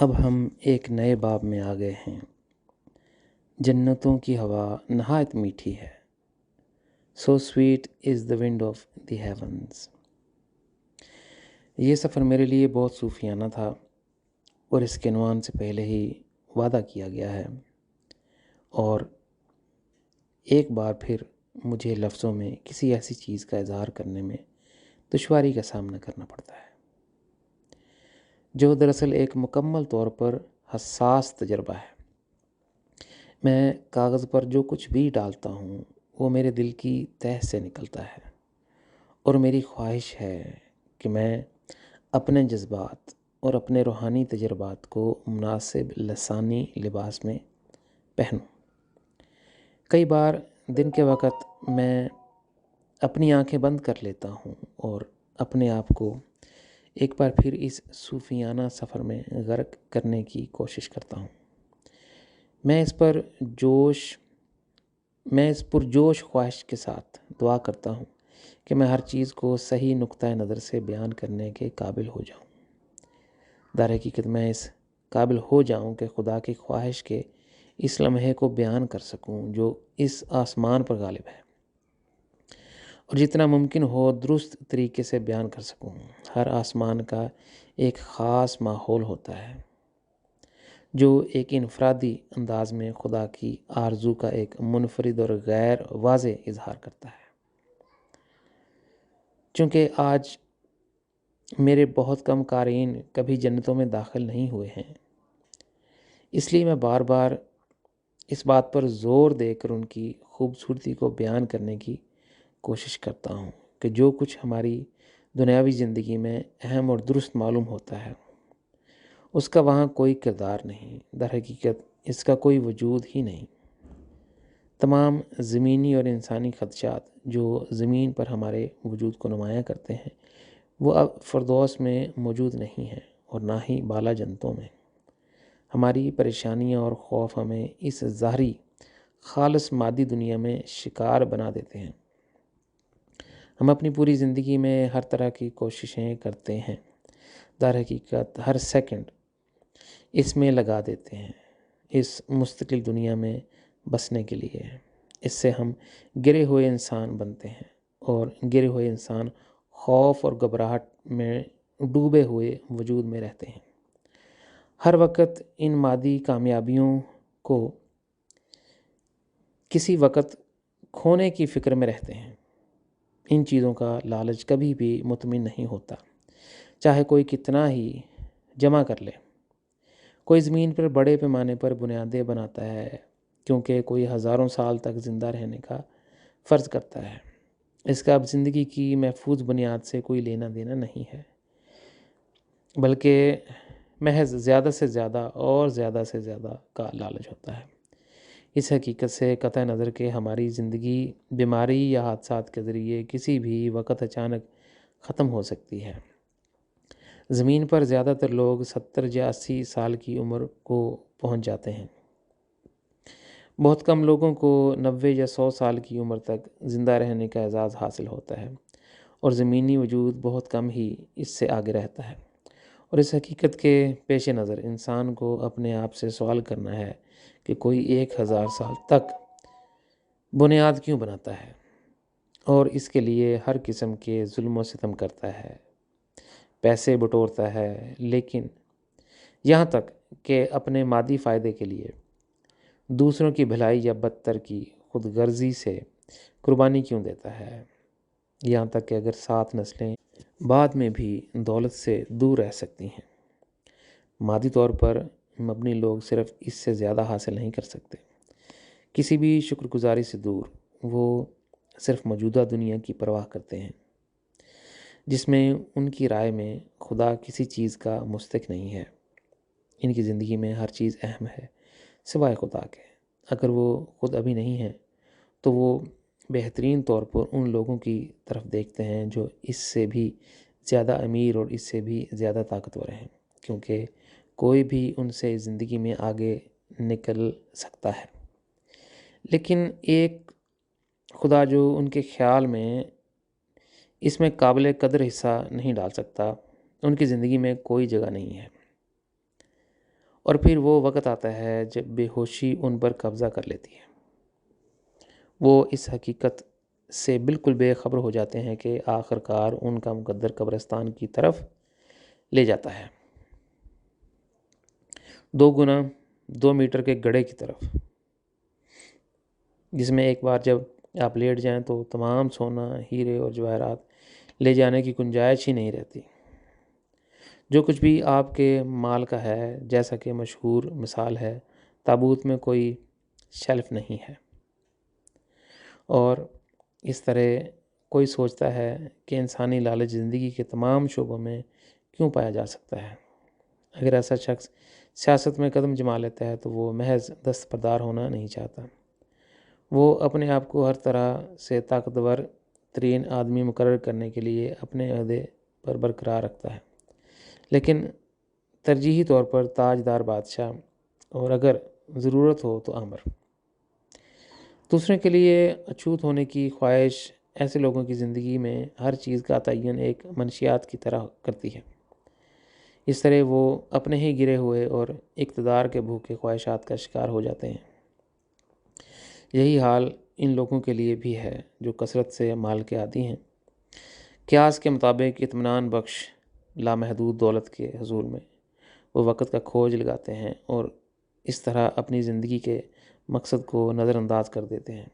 اب ہم ایک نئے باب میں آ گئے ہیں۔ جنتوں کی ہوا نہایت میٹھی ہے، so sweet is the wind of the heavens. یہ سفر میرے لیے بہت صوفیانہ تھا اور اس کے عنوان سے پہلے ہی وعدہ کیا گیا ہے، اور ایک بار پھر مجھے لفظوں میں کسی ایسی چیز کا اظہار کرنے میں دشواری کا سامنا کرنا پڑتا ہے جو دراصل ایک مکمل طور پر حساس تجربہ ہے۔ میں کاغذ پر جو کچھ بھی ڈالتا ہوں وہ میرے دل کی تہ سے نکلتا ہے، اور میری خواہش ہے کہ میں اپنے جذبات اور اپنے روحانی تجربات کو مناسب لسانی لباس میں پہنوں۔ کئی بار دن کے وقت میں اپنی آنکھیں بند کر لیتا ہوں اور اپنے آپ کو ایک بار پھر اس صوفیانہ سفر میں غرق کرنے کی کوشش کرتا ہوں۔ میں اس پرجوش خواہش کے ساتھ دعا کرتا ہوں کہ میں ہر چیز کو صحیح نقطۂ نظر سے بیان کرنے کے قابل ہو جاؤں۔ در حقیقت میں اس قابل ہو جاؤں کہ خدا کی خواہش کے اس لمحے کو بیان کر سکوں جو اس آسمان پر غالب ہے، اور جتنا ممکن ہو درست طریقے سے بیان کر سکوں۔ ہر آسمان کا ایک خاص ماحول ہوتا ہے جو ایک انفرادی انداز میں خدا کی آرزو کا ایک منفرد اور غیر واضح اظہار کرتا ہے۔ چونکہ آج میرے بہت کم قارئین کبھی جنتوں میں داخل نہیں ہوئے ہیں، اس لیے میں بار بار اس بات پر زور دے کر ان کی خوبصورتی کو بیان کرنے کی کوشش کرتا ہوں کہ جو کچھ ہماری دنیاوی زندگی میں اہم اور درست معلوم ہوتا ہے اس کا وہاں کوئی کردار نہیں، در حقیقت اس کا کوئی وجود ہی نہیں۔ تمام زمینی اور انسانی خدشات جو زمین پر ہمارے وجود کو نمایاں کرتے ہیں وہ اب فردوس میں موجود نہیں ہیں، اور نہ ہی بالا جنتوں میں۔ ہماری پریشانیاں اور خوف ہمیں اس ظاہری خالص مادی دنیا میں شکار بنا دیتے ہیں۔ ہم اپنی پوری زندگی میں ہر طرح کی کوششیں کرتے ہیں، در حقیقت ہر سیکنڈ اس میں لگا دیتے ہیں اس مستقل دنیا میں بسنے کے لیے۔ اس سے ہم گرے ہوئے انسان بنتے ہیں، اور گرے ہوئے انسان خوف اور گھبراہٹ میں ڈوبے ہوئے وجود میں رہتے ہیں۔ ہر وقت ان مادی کامیابیوں کو کسی وقت کھونے کی فکر میں رہتے ہیں۔ ان چیزوں کا لالچ کبھی بھی مطمئن نہیں ہوتا، چاہے کوئی کتنا ہی جمع کر لے۔ کوئی زمین پر بڑے پیمانے پر بنیادیں بناتا ہے کیونکہ کوئی ہزاروں سال تک زندہ رہنے کا فرض کرتا ہے۔ اس کا اب زندگی کی محفوظ بنیاد سے کوئی لینا دینا نہیں ہے، بلکہ محض زیادہ سے زیادہ اور زیادہ سے زیادہ کا لالچ ہوتا ہے۔ اس حقیقت سے قطع نظر کہ ہماری زندگی بیماری یا حادثات کے ذریعے کسی بھی وقت اچانک ختم ہو سکتی ہے۔ زمین پر زیادہ تر لوگ 70 یا 80 سال کی عمر کو پہنچ جاتے ہیں۔ بہت کم لوگوں کو 90 یا 100 سال کی عمر تک زندہ رہنے کا اعزاز حاصل ہوتا ہے، اور زمینی وجود بہت کم ہی اس سے آگے رہتا ہے۔ اور اس حقیقت کے پیش نظر انسان کو اپنے آپ سے سوال کرنا ہے کہ کوئی 1000 سال تک بنیاد کیوں بناتا ہے اور اس کے لیے ہر قسم کے ظلم و ستم کرتا ہے، پیسے بٹورتا ہے، لیکن یہاں تک کہ اپنے مادی فائدے کے لیے دوسروں کی بھلائی یا بدتر کی خود غرضی سے قربانی کیوں دیتا ہے، یہاں تک کہ اگر 7 نسلیں بعد میں بھی دولت سے دور رہ سکتی ہیں۔ مادی طور پر مبنی لوگ صرف اس سے زیادہ حاصل نہیں کر سکتے، کسی بھی شکر گزاری سے دور۔ وہ صرف موجودہ دنیا کی پرواہ کرتے ہیں جس میں ان کی رائے میں خدا کسی چیز کا مستحق نہیں ہے۔ ان کی زندگی میں ہر چیز اہم ہے سوائے خدا کے۔ اگر وہ خود ابھی نہیں ہیں تو وہ بہترین طور پر ان لوگوں کی طرف دیکھتے ہیں جو اس سے بھی زیادہ امیر اور اس سے بھی زیادہ طاقتور ہیں، کیونکہ کوئی بھی ان سے زندگی میں آگے نکل سکتا ہے، لیکن ایک خدا جو ان کے خیال میں اس میں قابل قدر حصہ نہیں ڈال سکتا، ان کی زندگی میں کوئی جگہ نہیں ہے۔ اور پھر وہ وقت آتا ہے جب بے ہوشی ان پر قبضہ کر لیتی ہے۔ وہ اس حقیقت سے بالکل بے خبر ہو جاتے ہیں کہ آخر کار ان کا مقدر قبرستان کی طرف لے جاتا ہے، 2 کے گڑھے کی طرف، جس میں ایک بار جب آپ لیٹ جائیں تو تمام سونا، ہیرے اور جواہرات لے جانے کی گنجائش ہی نہیں رہتی۔ جو کچھ بھی آپ کے مال کا ہے، جیسا کہ مشہور مثال ہے، تابوت میں کوئی شیلف نہیں ہے، اور اس طرح کوئی سوچتا ہے کہ انسانی لالچ زندگی کے تمام شعبوں میں کیوں پایا جا سکتا ہے؟ اگر ایسا شخص سیاست میں قدم جما لیتا ہے تو وہ محض دستبردار ہونا نہیں چاہتا، وہ اپنے آپ کو ہر طرح سے طاقتور ترین آدمی مقرر کرنے کے لیے اپنے عہدے پر برقرار رکھتا ہے، لیکن ترجیحی طور پر تاجدار بادشاہ، اور اگر ضرورت ہو تو امر۔ دوسرے کے لیے اچھوت ہونے کی خواہش ایسے لوگوں کی زندگی میں ہر چیز کا تعین ایک منشیات کی طرح کرتی ہے۔ اس طرح وہ اپنے ہی گرے ہوئے اور اقتدار کے بھوکے خواہشات کا شکار ہو جاتے ہیں۔ یہی حال ان لوگوں کے لیے بھی ہے جو کثرت سے مال کے عادی ہیں۔ قیاس کے مطابق اطمینان بخش لامحدود دولت کے حصول میں وہ وقت کا کھوج لگاتے ہیں اور اس طرح اپنی زندگی کے مقصد کو نظر انداز کر دیتے ہیں۔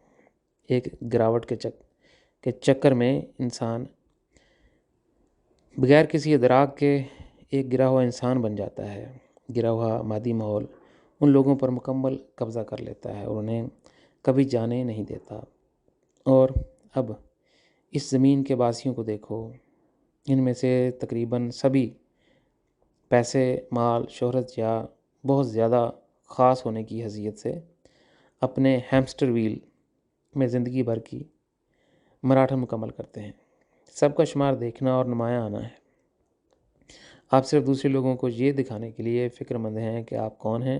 ایک گراوٹ کے چکر میں انسان بغیر کسی ادراک کے ایک گرا ہوا انسان بن جاتا ہے۔ گرا ہوا مادی ماحول ان لوگوں پر مکمل قبضہ کر لیتا ہے اور انہیں کبھی جانے نہیں دیتا۔ اور اب اس زمین کے باسیوں کو دیکھو، ان میں سے تقریباً سبھی پیسے، مال، شہرت یا بہت زیادہ خاص ہونے کی حیثیت سے اپنے ہیمسٹر ویل میں زندگی بھر کی مراحل مکمل کرتے ہیں۔ سب کا شمار دیکھنا اور نمایاں آنا ہے۔ آپ صرف دوسرے لوگوں کو یہ دکھانے کے لیے فکر مند ہیں کہ آپ کون ہیں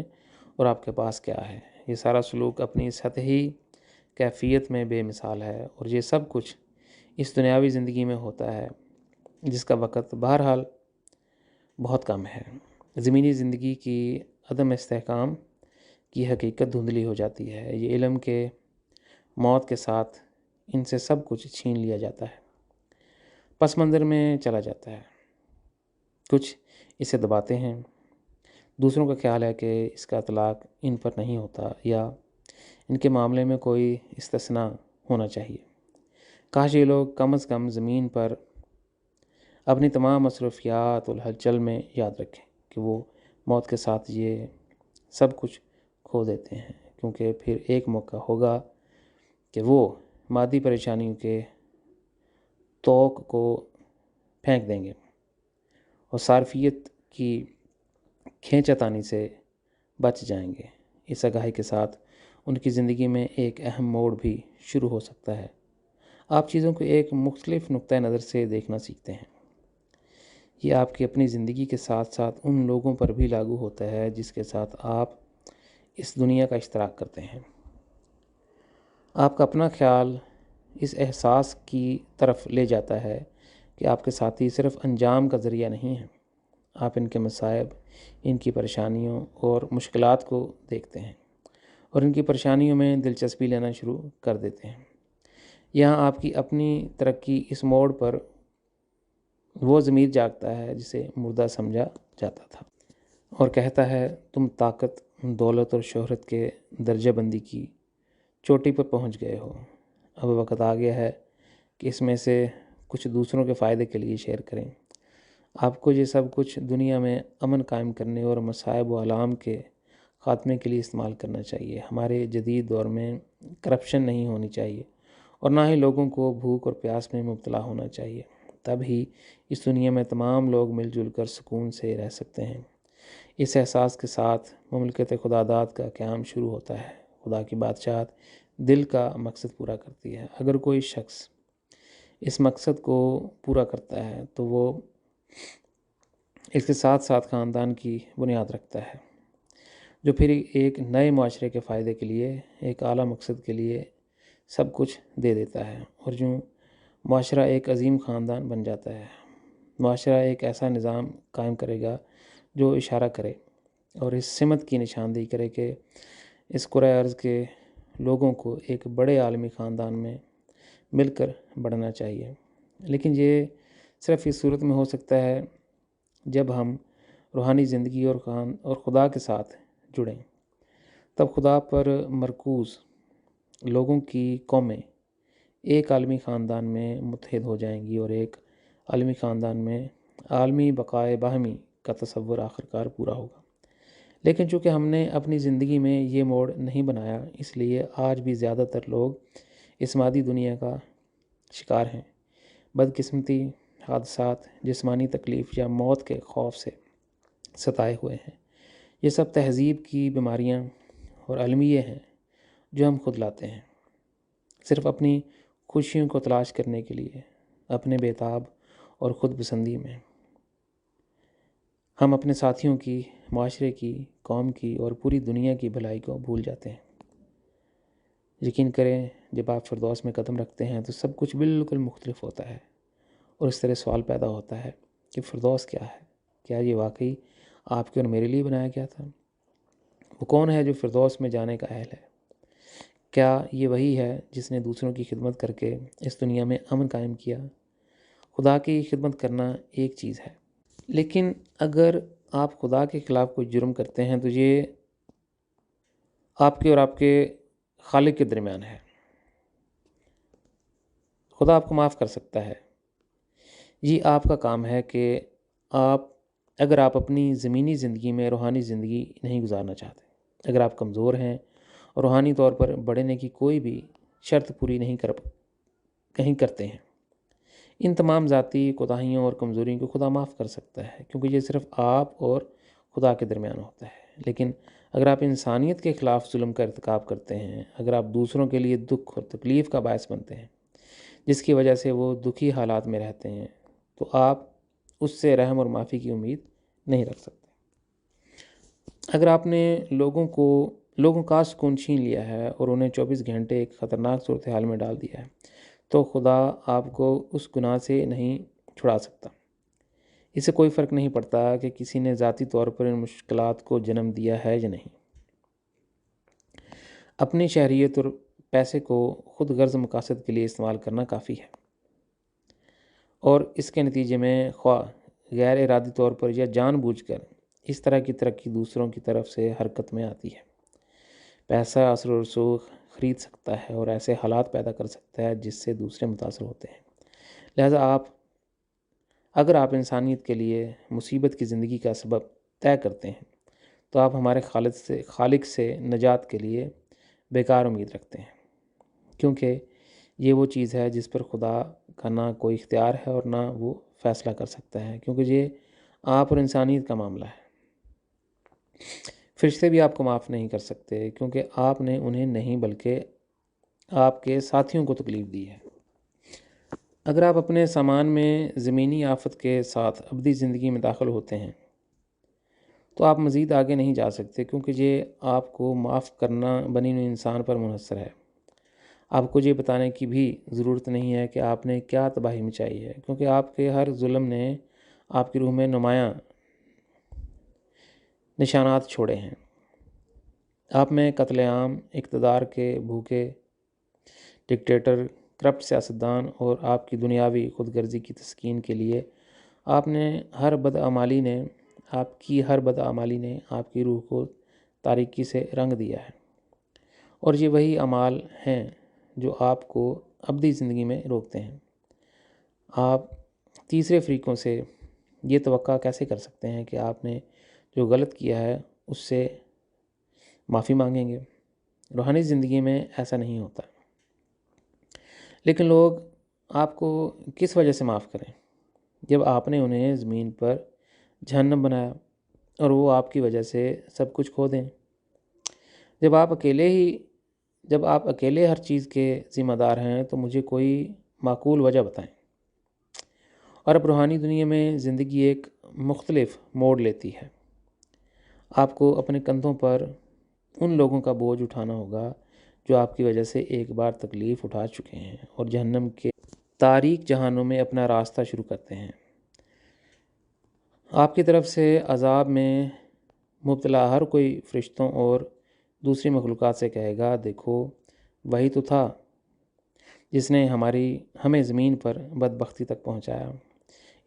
اور آپ کے پاس کیا ہے۔ یہ سارا سلوک اپنی سطحی کیفیت میں بے مثال ہے، اور یہ سب کچھ اس دنیاوی زندگی میں ہوتا ہے جس کا وقت بہرحال بہت کم ہے۔ زمینی زندگی کی عدم استحکام کی حقیقت دھندلی ہو جاتی ہے۔ یہ علم کے موت کے ساتھ ان سے سب کچھ چھین لیا جاتا ہے، پس منظر میں چلا جاتا ہے۔ کچھ اسے دباتے ہیں، دوسروں کا خیال ہے کہ اس کا اطلاق ان پر نہیں ہوتا یا ان کے معاملے میں کوئی استثناء ہونا چاہیے۔ کاش یہ لوگ کم از کم زمین پر اپنی تمام مصروفیات اور ہلچل میں یاد رکھیں کہ وہ موت کے ساتھ یہ سب کچھ کھو دیتے ہیں، کیونکہ پھر ایک موقع ہوگا کہ وہ مادی پریشانیوں کے توق کو پھینک دیں گے اور صارفیت کی کھینچتانی سے بچ جائیں گے۔ اس آگاہی کے ساتھ ان کی زندگی میں ایک اہم موڑ بھی شروع ہو سکتا ہے۔ آپ چیزوں کو ایک مختلف نقطہ نظر سے دیکھنا سیکھتے ہیں۔ یہ آپ کی اپنی زندگی کے ساتھ ساتھ ان لوگوں پر بھی لاگو ہوتا ہے جس کے ساتھ آپ اس دنیا کا اشتراک کرتے ہیں۔ آپ کا اپنا خیال اس احساس کی طرف لے جاتا ہے کہ آپ کے ساتھی صرف انجام کا ذریعہ نہیں ہیں۔ آپ ان کے مصائب، ان کی پریشانیوں اور مشکلات کو دیکھتے ہیں اور ان کی پریشانیوں میں دلچسپی لینا شروع کر دیتے ہیں۔ یہاں آپ کی اپنی ترقی اس موڑ پر وہ ضمیر جاگتا ہے جسے مردہ سمجھا جاتا تھا اور کہتا ہے تم طاقت، دولت اور شہرت کے درجہ بندی کی چوٹی پر پہنچ گئے ہو، اب وقت آ گیا ہے کہ اس میں سے کچھ دوسروں کے فائدے کے لیے شیئر کریں۔ آپ کو یہ سب کچھ دنیا میں امن قائم کرنے اور مصائب و آلام کے خاتمے کے لیے استعمال کرنا چاہیے۔ ہمارے جدید دور میں کرپشن نہیں ہونی چاہیے اور نہ ہی لوگوں کو بھوک اور پیاس میں مبتلا ہونا چاہیے، تب ہی اس دنیا میں تمام لوگ مل جل کر سکون سے رہ سکتے ہیں۔ اس احساس کے ساتھ مملکت خداداد کا قیام شروع ہوتا ہے۔ خدا کی بادشاہت دل کا مقصد پورا کرتی ہے۔ اگر کوئی شخص اس مقصد کو پورا کرتا ہے تو وہ اس کے ساتھ ساتھ خاندان کی بنیاد رکھتا ہے، جو پھر ایک نئے معاشرے کے فائدے کے لیے، ایک اعلیٰ مقصد کے لیے سب کچھ دے دیتا ہے، اور جو معاشرہ ایک عظیم خاندان بن جاتا ہے۔ معاشرہ ایک ایسا نظام قائم کرے گا جو اشارہ کرے اور اس سمت کی نشاندہی کرے کہ اس کرۂ ارض کے لوگوں کو ایک بڑے عالمی خاندان میں مل کر بڑھنا چاہیے۔ لیکن یہ صرف اس صورت میں ہو سکتا ہے جب ہم روحانی زندگی اور خدا کے ساتھ جڑیں۔ تب خدا پر مرکوز لوگوں کی قومیں ایک عالمی خاندان میں متحد ہو جائیں گی اور ایک عالمی خاندان میں عالمی بقائے باہمی کا تصور آخرکار پورا ہوگا۔ لیکن چونکہ ہم نے اپنی زندگی میں یہ موڑ نہیں بنایا، اس لیے آج بھی زیادہ تر لوگ اس مادی دنیا کا شکار ہیں۔ بدقسمتی، حادثات، جسمانی تکلیف یا موت کے خوف سے ستائے ہوئے ہیں۔ یہ سب تہذیب کی بیماریاں اور المیے ہیں جو ہم خود لاتے ہیں، صرف اپنی خوشیوں کو تلاش کرنے کے لیے۔ اپنے بےتاب اور خود پسندی میں ہم اپنے ساتھیوں کی، معاشرے کی، قوم کی اور پوری دنیا کی بھلائی کو بھول جاتے ہیں۔ یقین کریں، جب آپ فردوس میں قدم رکھتے ہیں تو سب کچھ بالکل مختلف ہوتا ہے، اور اس طرح سوال پیدا ہوتا ہے کہ فردوس کیا ہے؟ کیا یہ واقعی آپ کے اور میرے لیے بنایا گیا تھا؟ وہ کون ہے جو فردوس میں جانے کا اہل ہے؟ کیا یہ وہی ہے جس نے دوسروں کی خدمت کر کے اس دنیا میں امن قائم کیا؟ خدا کی خدمت کرنا ایک چیز ہے، لیکن اگر آپ خدا کے خلاف کوئی جرم کرتے ہیں تو یہ آپ کے اور آپ کے خالق کے درمیان ہے۔ خدا آپ کو معاف کر سکتا ہے۔ یہ آپ کا کام ہے کہ اگر آپ اپنی زمینی زندگی میں روحانی زندگی نہیں گزارنا چاہتے، اگر آپ کمزور ہیں اور روحانی طور پر بڑھنے کی کوئی بھی شرط پوری نہیں کرتے ہیں، ان تمام ذاتی کوتاہیوں اور کمزوریوں کو خدا معاف کر سکتا ہے، کیونکہ یہ صرف آپ اور خدا کے درمیان ہوتا ہے۔ لیکن اگر آپ انسانیت کے خلاف ظلم کا ارتکاب کرتے ہیں، اگر آپ دوسروں کے لیے دکھ اور تکلیف کا باعث بنتے ہیں جس کی وجہ سے وہ دکھی حالات میں رہتے ہیں، تو آپ اس سے رحم اور معافی کی امید نہیں رکھ سکتے۔ اگر آپ نے لوگوں کا سکون چھین لیا ہے اور انہیں 24 گھنٹے ایک خطرناک صورتحال میں ڈال دیا ہے، تو خدا آپ کو اس گناہ سے نہیں چھڑا سکتا۔ اس سے کوئی فرق نہیں پڑتا کہ کسی نے ذاتی طور پر ان مشکلات کو جنم دیا ہے یا نہیں۔ اپنی شہریت اور پیسے کو خود غرض مقاصد کے لیے استعمال کرنا کافی ہے، اور اس کے نتیجے میں خواہ غیر ارادی طور پر یا جان بوجھ کر اس طرح کی ترقی دوسروں کی طرف سے حرکت میں آتی ہے۔ پیسہ اثر و رسوخ خرید سکتا ہے اور ایسے حالات پیدا کر سکتا ہے جس سے دوسرے متاثر ہوتے ہیں۔ لہٰذا اگر آپ انسانیت کے لیے مصیبت کی زندگی کا سبب طے کرتے ہیں تو آپ ہمارے خالق سے نجات کے لیے بیکار امید رکھتے ہیں، کیونکہ یہ وہ چیز ہے جس پر خدا کا نہ کوئی اختیار ہے اور نہ وہ فیصلہ کر سکتا ہے، کیونکہ یہ آپ اور انسانیت کا معاملہ ہے۔ فرشتے بھی آپ کو معاف نہیں کر سکتے، کیونکہ آپ نے انہیں نہیں بلکہ آپ کے ساتھیوں کو تکلیف دی ہے۔ اگر آپ اپنے سامان میں زمینی آفت کے ساتھ ابدی زندگی میں داخل ہوتے ہیں تو آپ مزید آگے نہیں جا سکتے، کیونکہ یہ آپ کو معاف کرنا بنی نوع انسان پر منحصر ہے۔ آپ کو یہ بتانے کی بھی ضرورت نہیں ہے کہ آپ نے کیا تباہی مچائی ہے، کیونکہ آپ کے ہر ظلم نے آپ کی روح میں نمایاں نشانات چھوڑے ہیں۔ آپ میں قتل عام، اقتدار کے بھوکے ڈکٹیٹر، کرپٹ سیاستدان اور آپ کی دنیاوی خود غرضی کی تسکین کے لیے آپ کی ہر بدعمالی نے آپ کی روح کو تاریکی سے رنگ دیا ہے، اور یہ وہی اعمال ہیں جو آپ کو ابدی زندگی میں روکتے ہیں۔ آپ تیسرے فریقوں سے یہ توقع کیسے کر سکتے ہیں کہ آپ نے جو غلط کیا ہے اس سے معافی مانگیں گے؟ روحانی زندگی میں ایسا نہیں ہوتا۔ لیکن لوگ آپ کو کس وجہ سے معاف کریں جب آپ نے انہیں زمین پر جہنم بنایا اور وہ آپ کی وجہ سے سب کچھ کھو دیں؟ جب آپ اکیلے ہر چیز کے ذمہ دار ہیں تو مجھے کوئی معقول وجہ بتائیں۔ اور اب روحانی دنیا میں زندگی ایک مختلف موڑ لیتی ہے۔ آپ کو اپنے کندھوں پر ان لوگوں کا بوجھ اٹھانا ہوگا جو آپ کی وجہ سے ایک بار تکلیف اٹھا چکے ہیں اور جہنم کے تاریک جہانوں میں اپنا راستہ شروع کرتے ہیں۔ آپ کی طرف سے عذاب میں مبتلا ہر کوئی فرشتوں اور دوسری مخلوقات سے کہے گا، دیکھو وہی تو تھا جس نے ہمیں زمین پر بدبختی تک پہنچایا۔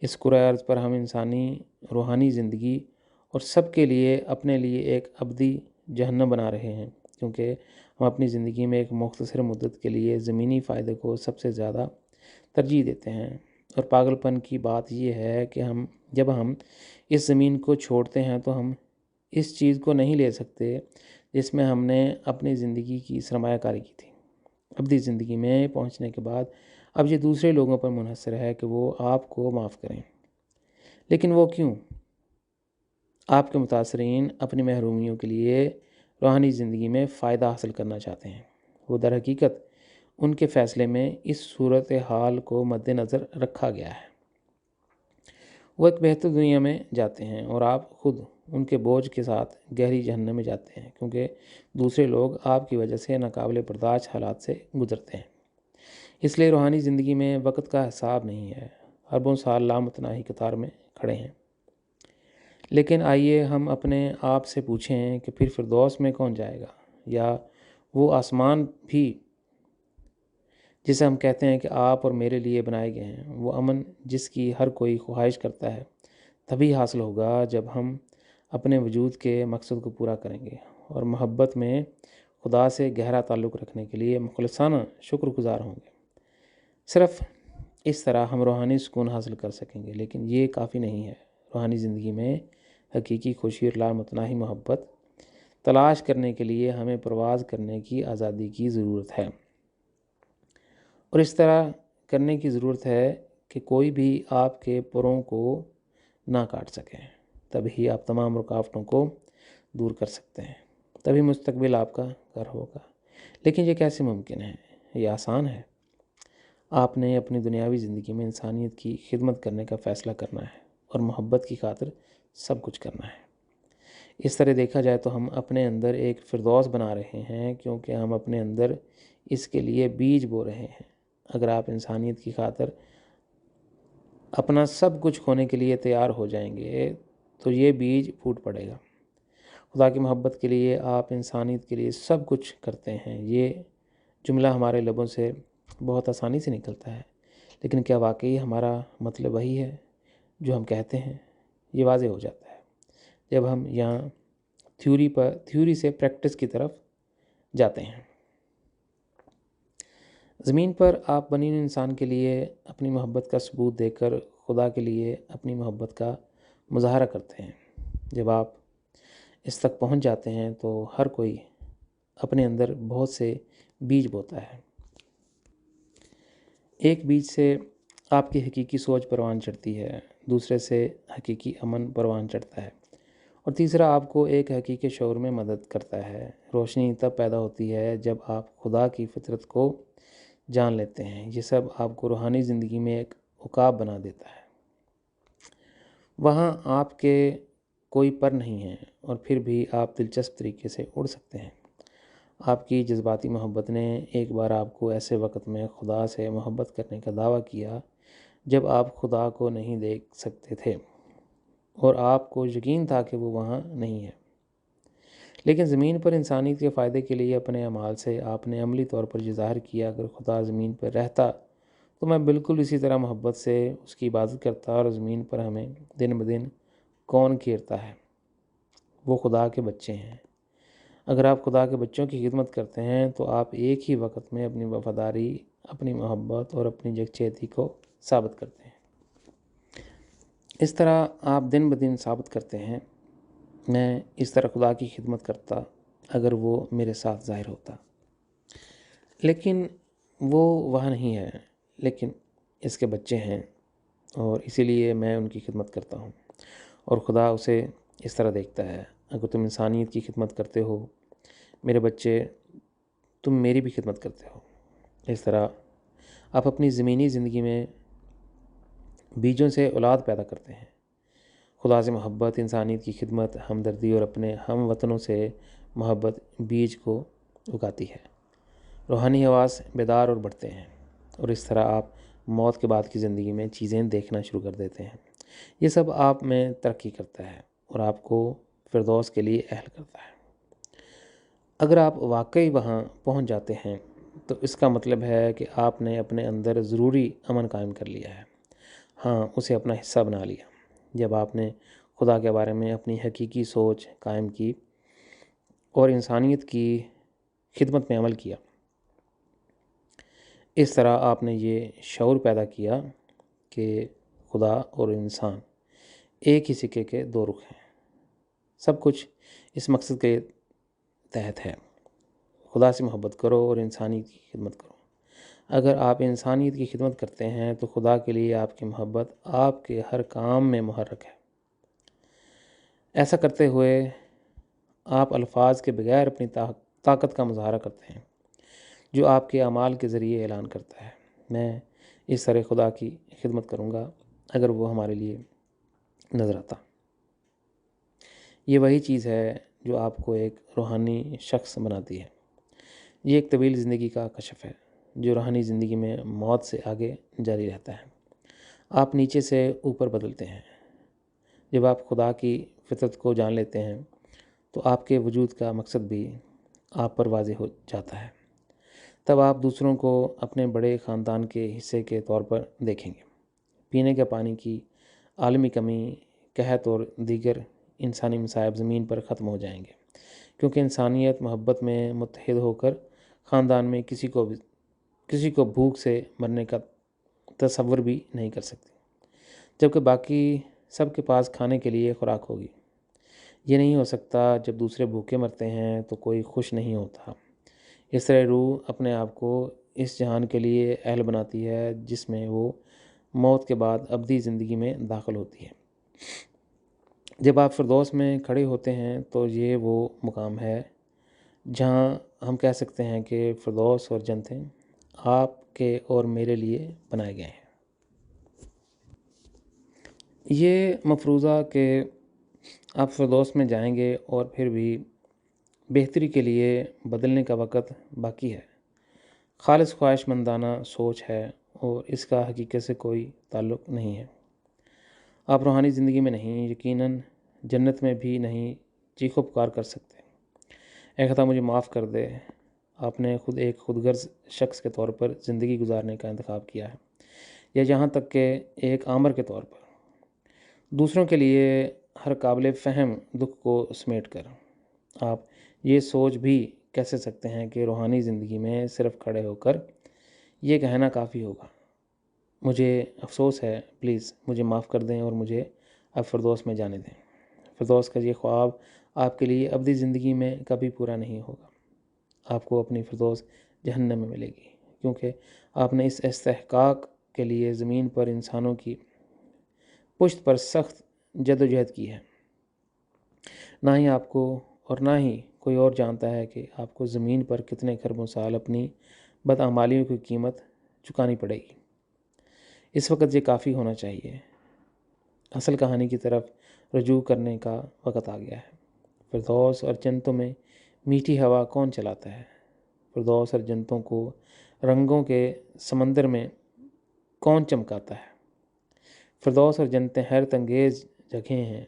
اس کرۂ ارض پر ہم انسانی روحانی زندگی اور سب کے لیے اپنے لیے ایک ابدی جہنم بنا رہے ہیں، کیونکہ ہم اپنی زندگی میں ایک مختصر مدت کے لیے زمینی فائدے کو سب سے زیادہ ترجیح دیتے ہیں۔ اور پاگل پن کی بات یہ ہے کہ جب ہم اس زمین کو چھوڑتے ہیں تو ہم اس چیز کو نہیں لے سکتے جس میں ہم نے اپنی زندگی کی سرمایہ کاری کی تھی۔ ابدی زندگی میں پہنچنے کے بعد اب یہ دوسرے لوگوں پر منحصر ہے کہ وہ آپ کو معاف کریں، لیکن وہ کیوں؟ آپ کے متاثرین اپنی محرومیوں کے لیے روحانی زندگی میں فائدہ حاصل کرنا چاہتے ہیں۔ وہ در حقیقت ان کے فیصلے میں اس صورتحال کو مد نظر رکھا گیا ہے۔ وہ ایک بہتر دنیا میں جاتے ہیں اور آپ خود ان کے بوجھ کے ساتھ گہری جہنم میں جاتے ہیں، کیونکہ دوسرے لوگ آپ کی وجہ سے ناقابل برداشت حالات سے گزرتے ہیں۔ اس لیے روحانی زندگی میں وقت کا حساب نہیں ہے۔ اربوں سال لامتناہی قطار میں کھڑے ہیں۔ لیکن آئیے ہم اپنے آپ سے پوچھیں کہ پھر فردوس میں کون جائے گا؟ یا وہ آسمان بھی جسے ہم کہتے ہیں کہ آپ اور میرے لیے بنائے گئے ہیں، وہ امن جس کی ہر کوئی خواہش کرتا ہے، تبھی حاصل ہوگا جب ہم اپنے وجود کے مقصد کو پورا کریں گے اور محبت میں خدا سے گہرا تعلق رکھنے کے لیے مخلصانہ شکر گزار ہوں گے۔ صرف اس طرح ہم روحانی سکون حاصل کر سکیں گے، لیکن یہ کافی نہیں ہے۔ روحانی زندگی میں حقیقی خوشی اور لامتناہی محبت تلاش کرنے کے لیے ہمیں پرواز کرنے کی آزادی کی ضرورت ہے، اور اس طرح کرنے کی ضرورت ہے کہ کوئی بھی آپ کے پروں کو نہ کاٹ سکے۔ تبھی آپ تمام رکاوٹوں کو دور کر سکتے ہیں، تبھی مستقبل آپ کا گھر ہوگا۔ لیکن یہ کیسے ممکن ہے؟ یہ آسان ہے۔ آپ نے اپنی دنیاوی زندگی میں انسانیت کی خدمت کرنے کا فیصلہ کرنا ہے اور محبت کی خاطر سب کچھ کرنا ہے۔ اس طرح دیکھا جائے تو ہم اپنے اندر ایک فردوس بنا رہے ہیں، کیونکہ ہم اپنے اندر اس کے لیے بیج بو رہے ہیں۔ اگر آپ انسانیت کی خاطر اپنا سب کچھ کھونے کے لیے تیار ہو جائیں گے تو یہ بیج پھوٹ پڑے گا۔ خدا کی محبت کے لیے آپ انسانیت کے لیے سب کچھ کرتے ہیں، یہ جملہ ہمارے لبوں سے بہت آسانی سے نکلتا ہے، لیکن کیا واقعی ہمارا مطلب وہی ہے جو ہم کہتے ہیں؟ یہ واضح ہو جاتا ہے جب ہم یہاں تھیوری سے پریکٹس کی طرف جاتے ہیں۔ زمین پر آپ بنی ہوئی انسان کے لیے اپنی محبت کا ثبوت دے کر خدا کے لیے اپنی محبت کا مظاہرہ کرتے ہیں۔ جب آپ اس تک پہنچ جاتے ہیں تو ہر کوئی اپنے اندر بہت سے بیج بوتا ہے۔ ایک بیج سے آپ کی حقیقی سوچ پروان چڑھتی ہے، دوسرے سے حقیقی امن پروان چڑھتا ہے، اور تیسرا آپ کو ایک حقیقی شعور میں مدد کرتا ہے۔ روشنی تب پیدا ہوتی ہے جب آپ خدا کی فطرت کو جان لیتے ہیں۔ یہ سب آپ کو روحانی زندگی میں ایک عقاب بنا دیتا ہے۔ وہاں آپ کے کوئی پر نہیں ہیں اور پھر بھی آپ دلچسپ طریقے سے اڑ سکتے ہیں۔ آپ کی جذباتی محبت نے ایک بار آپ کو ایسے وقت میں خدا سے محبت کرنے کا دعویٰ کیا جب آپ خدا کو نہیں دیکھ سکتے تھے اور آپ کو یقین تھا کہ وہ وہاں نہیں ہے۔ لیکن زمین پر انسانیت کے فائدے کے لیے اپنے اعمال سے آپ نے عملی طور پر یہ ظاہر کیا، اگر خدا زمین پر رہتا تو میں بالکل اسی طرح محبت سے اس کی عبادت کرتا، اور زمین پر ہمیں دن بدن کون گھیرتا ہے؟ وہ خدا کے بچے ہیں۔ اگر آپ خدا کے بچوں کی خدمت کرتے ہیں تو آپ ایک ہی وقت میں اپنی وفاداری، اپنی محبت اور اپنی یکجہتی کو ثابت کرتے ہیں۔ اس طرح آپ دن بدن ثابت کرتے ہیں، میں اس طرح خدا کی خدمت کرتا اگر وہ میرے ساتھ ظاہر ہوتا، لیکن وہ وہاں نہیں ہے، لیکن اس کے بچے ہیں اور اسی لیے میں ان کی خدمت کرتا ہوں، اور خدا اسے اس طرح دیکھتا ہے۔ اگر تم انسانیت کی خدمت کرتے ہو میرے بچے، تم میری بھی خدمت کرتے ہو۔ اس طرح آپ اپنی زمینی زندگی میں بیجوں سے اولاد پیدا کرتے ہیں۔ خدا سے محبت، انسانیت کی خدمت، ہمدردی اور اپنے ہم وطنوں سے محبت بیج کو اگاتی ہے۔ روحانی حواس بیدار اور بڑھتے ہیں، اور اس طرح آپ موت کے بعد کی زندگی میں چیزیں دیکھنا شروع کر دیتے ہیں۔ یہ سب آپ میں ترقی کرتا ہے اور آپ کو فردوس کے لیے اہل کرتا ہے۔ اگر آپ واقعی وہاں پہنچ جاتے ہیں تو اس کا مطلب ہے کہ آپ نے اپنے اندر ضروری امن قائم کر لیا ہے، ہاں اسے اپنا حصہ بنا لیا۔ جب آپ نے خدا کے بارے میں اپنی حقیقی سوچ قائم کی اور انسانیت کی خدمت میں عمل کیا، اس طرح آپ نے یہ شعور پیدا کیا کہ خدا اور انسان ایک ہی سکے کے دو رخ ہیں۔ سب کچھ اس مقصد کے تحت ہے، خدا سے محبت کرو اور انسانیت کی خدمت کرو۔ اگر آپ انسانیت کی خدمت کرتے ہیں تو خدا کے لیے آپ کی محبت آپ کے ہر کام میں محرک ہے۔ ایسا کرتے ہوئے آپ الفاظ کے بغیر اپنی طاقت کا مظاہرہ کرتے ہیں جو آپ کے اعمال کے ذریعے اعلان کرتا ہے، میں اس طرح خدا کی خدمت کروں گا اگر وہ ہمارے لیے نظر آتا۔ یہ وہی چیز ہے جو آپ کو ایک روحانی شخص بناتی ہے۔ یہ ایک طویل زندگی کا کشف ہے جو روحانی زندگی میں موت سے آگے جاری رہتا ہے۔ آپ نیچے سے اوپر بدلتے ہیں۔ جب آپ خدا کی فطرت کو جان لیتے ہیں تو آپ کے وجود کا مقصد بھی آپ پر واضح ہو جاتا ہے۔ تب آپ دوسروں کو اپنے بڑے خاندان کے حصے کے طور پر دیکھیں گے۔ پینے کے پانی کی عالمی کمی، قحط اور دیگر انسانی مصائب زمین پر ختم ہو جائیں گے، کیونکہ انسانیت محبت میں متحد ہو کر خاندان میں کسی کو بھوک سے مرنے کا تصور بھی نہیں کر سکتی، جبکہ باقی سب کے پاس کھانے کے لیے خوراک ہوگی۔ یہ نہیں ہو سکتا۔ جب دوسرے بھوکے مرتے ہیں تو کوئی خوش نہیں ہوتا۔ اس طرح روح اپنے آپ کو اس جہان کے لیے اہل بناتی ہے جس میں وہ موت کے بعد ابدی زندگی میں داخل ہوتی ہے۔ جب آپ فردوس میں کھڑے ہوتے ہیں تو یہ وہ مقام ہے جہاں ہم کہہ سکتے ہیں کہ فردوس اور جنتیں آپ کے اور میرے لیے بنائے گئے ہیں۔ یہ مفروضہ کہ آپ فردوس میں جائیں گے اور پھر بھی بہتری کے لیے بدلنے کا وقت باقی ہے، خالص خواہش مندانہ سوچ ہے اور اس کا حقیقت سے کوئی تعلق نہیں ہے۔ آپ روحانی زندگی میں نہیں، یقیناً جنت میں بھی نہیں چیخ و پکار کر سکتے، اے خدا مجھے معاف کر دے۔ آپ نے خود ایک خود غرض شخص کے طور پر زندگی گزارنے کا انتخاب کیا ہے، یا یہاں تک کہ ایک آمر کے طور پر دوسروں کے لیے ہر قابل فہم دکھ کو سمیٹ کر۔ آپ یہ سوچ بھی کیسے سکتے ہیں کہ روحانی زندگی میں صرف کھڑے ہو کر یہ کہنا کافی ہوگا، مجھے افسوس ہے، پلیز مجھے معاف کر دیں اور مجھے اب فردوس میں جانے دیں۔ فردوس کا یہ خواب آپ کے لیے ابدی زندگی میں کبھی پورا نہیں ہوگا۔ آپ کو اپنی فردوس جہنم میں ملے گی، کیونکہ آپ نے اس استحقاق کے لیے زمین پر انسانوں کی پشت پر سخت جدوجہد کی ہے۔ نہ ہی آپ کو اور نہ ہی کوئی اور جانتا ہے کہ آپ کو زمین پر کتنے خربوں سال اپنی بدعمالیوں کی قیمت چکانی پڑے گی۔ اس وقت یہ کافی ہونا چاہیے۔ اصل کہانی کی طرف رجوع کرنے کا وقت آ گیا ہے۔ فردوس اور جنتوں میں میٹھی ہوا کون چلاتا ہے؟ فردوس اور جنتوں کو رنگوں کے سمندر میں کون چمکاتا ہے؟ فردوس اور جنتیں حیرت انگیز جگہیں ہیں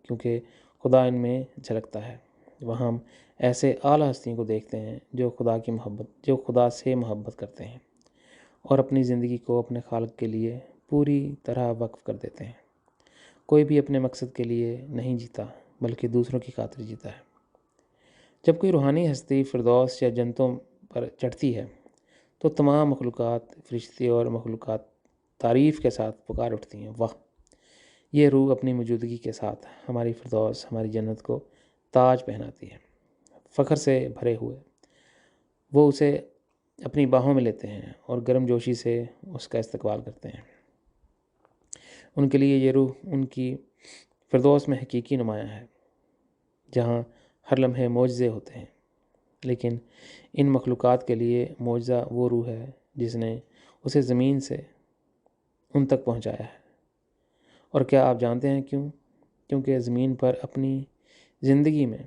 کیونکہ خدا ان میں جھلکتا ہے۔ وہاں ہم ایسے اعلیٰ ہستیوں کو دیکھتے ہیں جو خدا سے محبت کرتے ہیں اور اپنی زندگی کو اپنے خالق کے لیے پوری طرح وقف کر دیتے ہیں۔ کوئی بھی اپنے مقصد کے لیے نہیں جیتا بلکہ دوسروں کی خاطر جیتا ہے۔ جب کوئی روحانی ہستی فردوس یا جنتوں پر چڑھتی ہے تو تمام مخلوقات، فرشتے اور مخلوقات تعریف کے ساتھ پکار اٹھتی ہیں، واہ! یہ روح اپنی موجودگی کے ساتھ ہماری فردوس، ہماری جنت کو تاج پہناتی ہے۔ فخر سے بھرے ہوئے وہ اسے اپنی باہوں میں لیتے ہیں اور گرم جوشی سے اس کا استقبال کرتے ہیں۔ ان کے لیے یہ روح ان کی فردوس میں حقیقی نمایاں ہے جہاں ہر لمحے معجزے ہوتے ہیں۔ لیکن ان مخلوقات کے لیے معجزہ وہ روح ہے جس نے اسے زمین سے ان تک پہنچایا ہے۔ اور کیا آپ جانتے ہیں کیوں؟ کیونکہ زمین پر اپنی زندگی میں